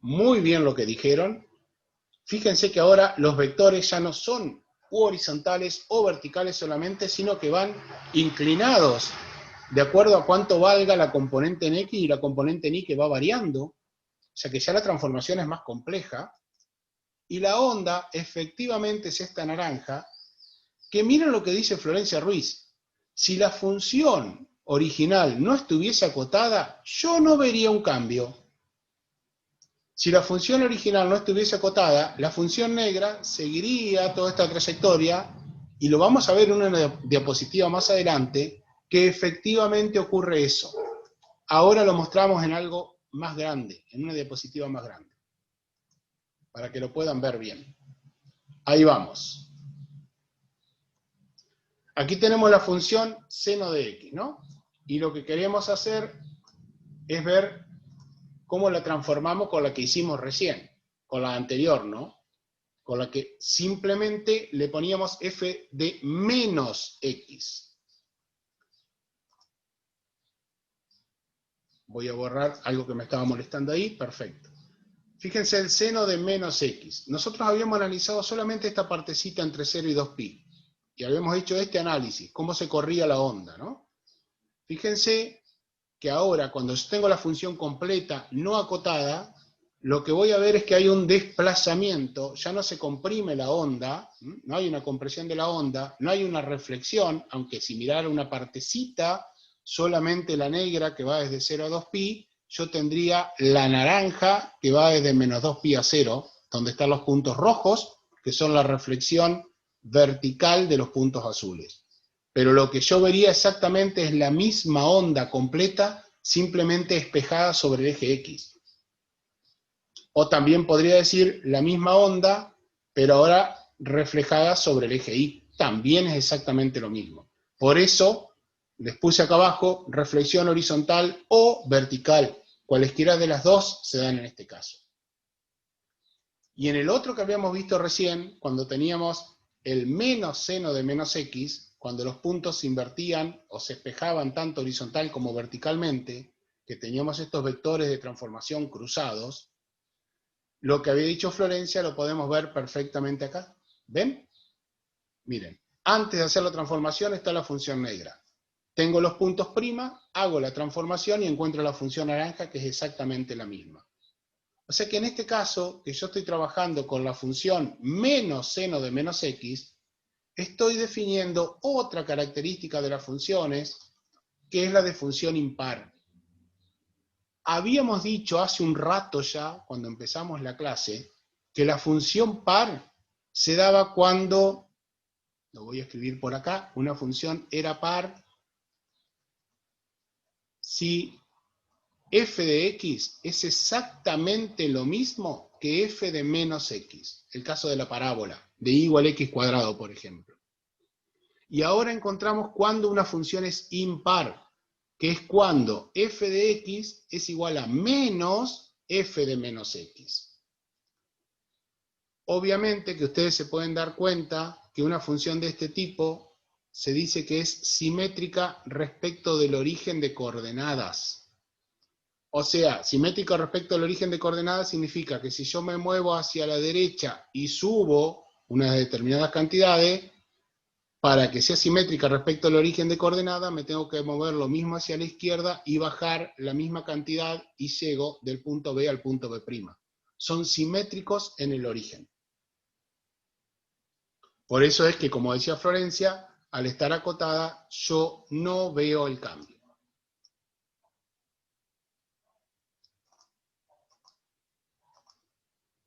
A: Muy bien lo que dijeron. Fíjense que ahora los vectores ya no son horizontales o verticales solamente, sino que van inclinados de acuerdo a cuánto valga la componente en X y la componente en Y, que va variando. O sea que ya la transformación es más compleja. Y la onda efectivamente es esta naranja, que miren lo que dice Florencia Ruiz. Si la función original no estuviese acotada, yo no vería un cambio. Si la función original no estuviese acotada, la función negra seguiría toda esta trayectoria, y lo vamos a ver en una diapositiva más adelante, que efectivamente ocurre eso. Ahora lo mostramos en algo más grande, en una diapositiva más grande, para que lo puedan ver bien. Ahí vamos. Aquí tenemos la función seno de X, ¿no? Y lo que queremos hacer es ver cómo la transformamos con la que hicimos recién, con la anterior, ¿no? Con la que simplemente le poníamos f de menos x. Voy a borrar algo que me estaba molestando ahí, perfecto. Fíjense el seno de menos x. Nosotros habíamos analizado solamente esta partecita entre 0 y 2pi. Y habíamos hecho este análisis, cómo se corría la onda, ¿no? Fíjense que ahora, cuando yo tengo la función completa no acotada, lo que voy a ver es que hay un desplazamiento, ya no se comprime la onda, no hay una compresión de la onda, no hay una reflexión, aunque si mirara una partecita, solamente la negra que va desde 0 a 2pi, yo tendría la naranja que va desde menos 2pi a 0, donde están los puntos rojos, que son la reflexión vertical de los puntos azules. Pero lo que yo vería exactamente es la misma onda completa, simplemente espejada sobre el eje X. O también podría decir la misma onda, pero ahora reflejada sobre el eje Y. También es exactamente lo mismo. Por eso les puse acá abajo reflexión horizontal o vertical. Cualesquiera de las dos se dan en este caso. Y en el otro que habíamos visto recién, cuando teníamos el menos seno de menos x, cuando los puntos se invertían o se espejaban tanto horizontal como verticalmente, que teníamos estos vectores de transformación cruzados, lo que había dicho Florencia lo podemos ver perfectamente acá. ¿Ven? Miren, antes de hacer la transformación está la función negra. Tengo los puntos prima, hago la transformación y encuentro la función naranja, que es exactamente la misma. O sea que en este caso, que yo estoy trabajando con la función menos seno de menos x, estoy definiendo otra característica de las funciones, que es la de función impar. Habíamos dicho hace un rato ya, cuando empezamos la clase, que la función par se daba cuando, lo voy a escribir por acá, una función era par si f de x es exactamente lo mismo que f de menos x, el caso de la parábola, de y igual a x cuadrado, por ejemplo. Y ahora encontramos cuando una función es impar, que es cuando f de x es igual a menos f de menos x. Obviamente que ustedes se pueden dar cuenta que una función de este tipo se dice que es simétrica respecto del origen de coordenadas. O sea, simétrica respecto al origen de coordenadas significa que si yo me muevo hacia la derecha y subo unas determinadas cantidades, para que sea simétrica respecto al origen de coordenadas, me tengo que mover lo mismo hacia la izquierda y bajar la misma cantidad y llego del punto B al punto B'. Son simétricos en el origen. Por eso es que, como decía Florencia, al estar acotada, yo no veo el cambio.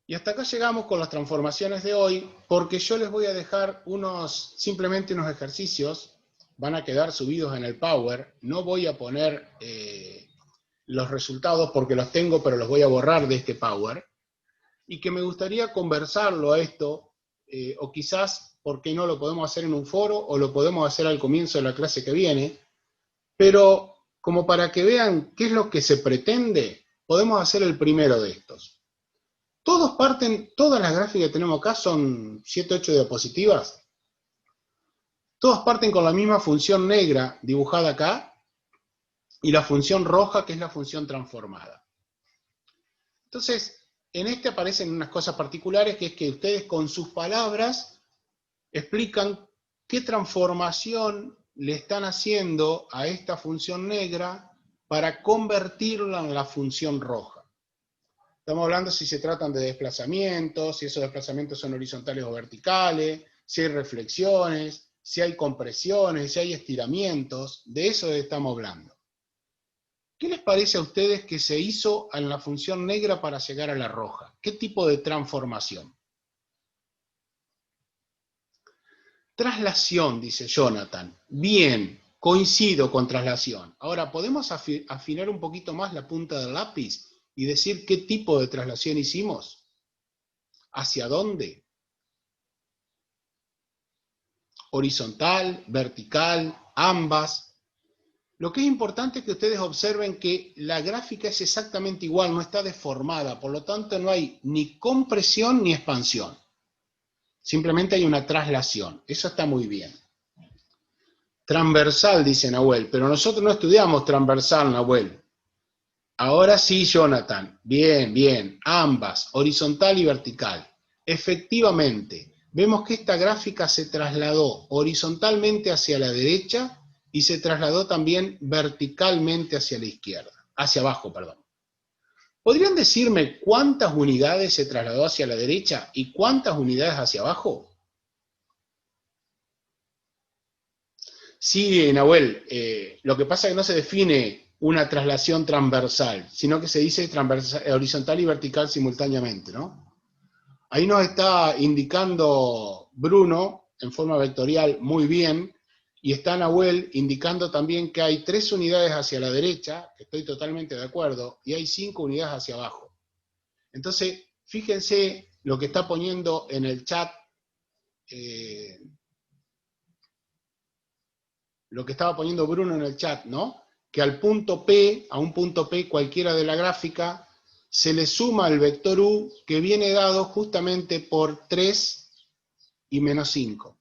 A: Y hasta acá llegamos con las transformaciones de hoy, porque yo les voy a dejar simplemente unos ejercicios, van a quedar subidos en el Power, no voy a poner los resultados porque los tengo, pero los voy a borrar de este Power, y que me gustaría conversarlo a esto, o quizás, ¿por qué no lo podemos hacer en un foro, o lo podemos hacer al comienzo de la clase que viene? Pero, como para que vean qué es lo que se pretende, podemos hacer el primero de estos. Todas las gráficas que tenemos acá son 7, 8 diapositivas. Todas parten con la misma función negra dibujada acá, y la función roja, que es la función transformada. Entonces, en este aparecen unas cosas particulares, que es que ustedes con sus palabras explican qué transformación le están haciendo a esta función negra para convertirla en la función roja. Estamos hablando si se tratan de desplazamientos, si esos desplazamientos son horizontales o verticales, si hay reflexiones, si hay compresiones, si hay estiramientos, de eso estamos hablando. ¿Qué les parece a ustedes que se hizo en la función negra para llegar a la roja? ¿Qué tipo de transformación? Traslación, dice Jonathan. Bien, coincido con traslación. Ahora, ¿podemos afinar un poquito más la punta del lápiz y decir qué tipo de traslación hicimos? ¿Hacia dónde? Horizontal, vertical, ambas. Lo que es importante es que ustedes observen que la gráfica es exactamente igual, no está deformada, por lo tanto no hay ni compresión ni expansión. Simplemente hay una traslación, eso está muy bien. Transversal, dice Nahuel, pero nosotros no estudiamos transversal, Nahuel. Ahora sí, Jonathan. Bien, bien. Ambas, horizontal y vertical. Efectivamente, vemos que esta gráfica se trasladó horizontalmente hacia la derecha y se trasladó también verticalmente hacia la izquierda. Hacia abajo, perdón. ¿Podrían decirme cuántas unidades se trasladó hacia la derecha y cuántas unidades hacia abajo? Sí, Nahuel, lo que pasa es que no se define una traslación transversal, sino que se dice horizontal y vertical simultáneamente, ¿no? Ahí nos está indicando Bruno, en forma vectorial, muy bien, y está Nahuel indicando también que hay 3 unidades hacia la derecha, que estoy totalmente de acuerdo, y hay 5 unidades hacia abajo. Entonces, fíjense lo que está poniendo en el chat, lo que estaba poniendo Bruno en el chat, ¿no? Que al punto P, a un punto P cualquiera de la gráfica, se le suma el vector U, que viene dado justamente por 3 y menos 5,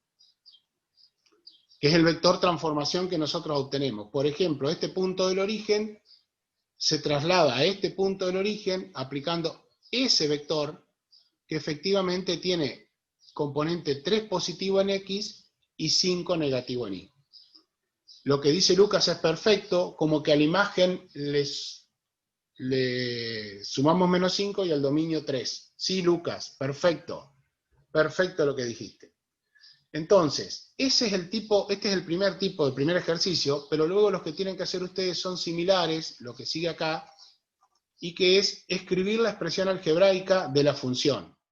A: que es el vector transformación que nosotros obtenemos. Por ejemplo, este punto del origen se traslada a este punto del origen aplicando ese vector, que efectivamente tiene componente 3 positivo en X y 5 negativo en Y. Lo que dice Lucas es perfecto, como que a la imagen le sumamos menos 5 y al dominio 3. Sí, Lucas, perfecto. Perfecto lo que dijiste. Entonces, ese es el tipo, este es el primer tipo, el primer ejercicio, pero luego los que tienen que hacer ustedes son similares, lo que sigue acá, y que es escribir la expresión algebraica de la función.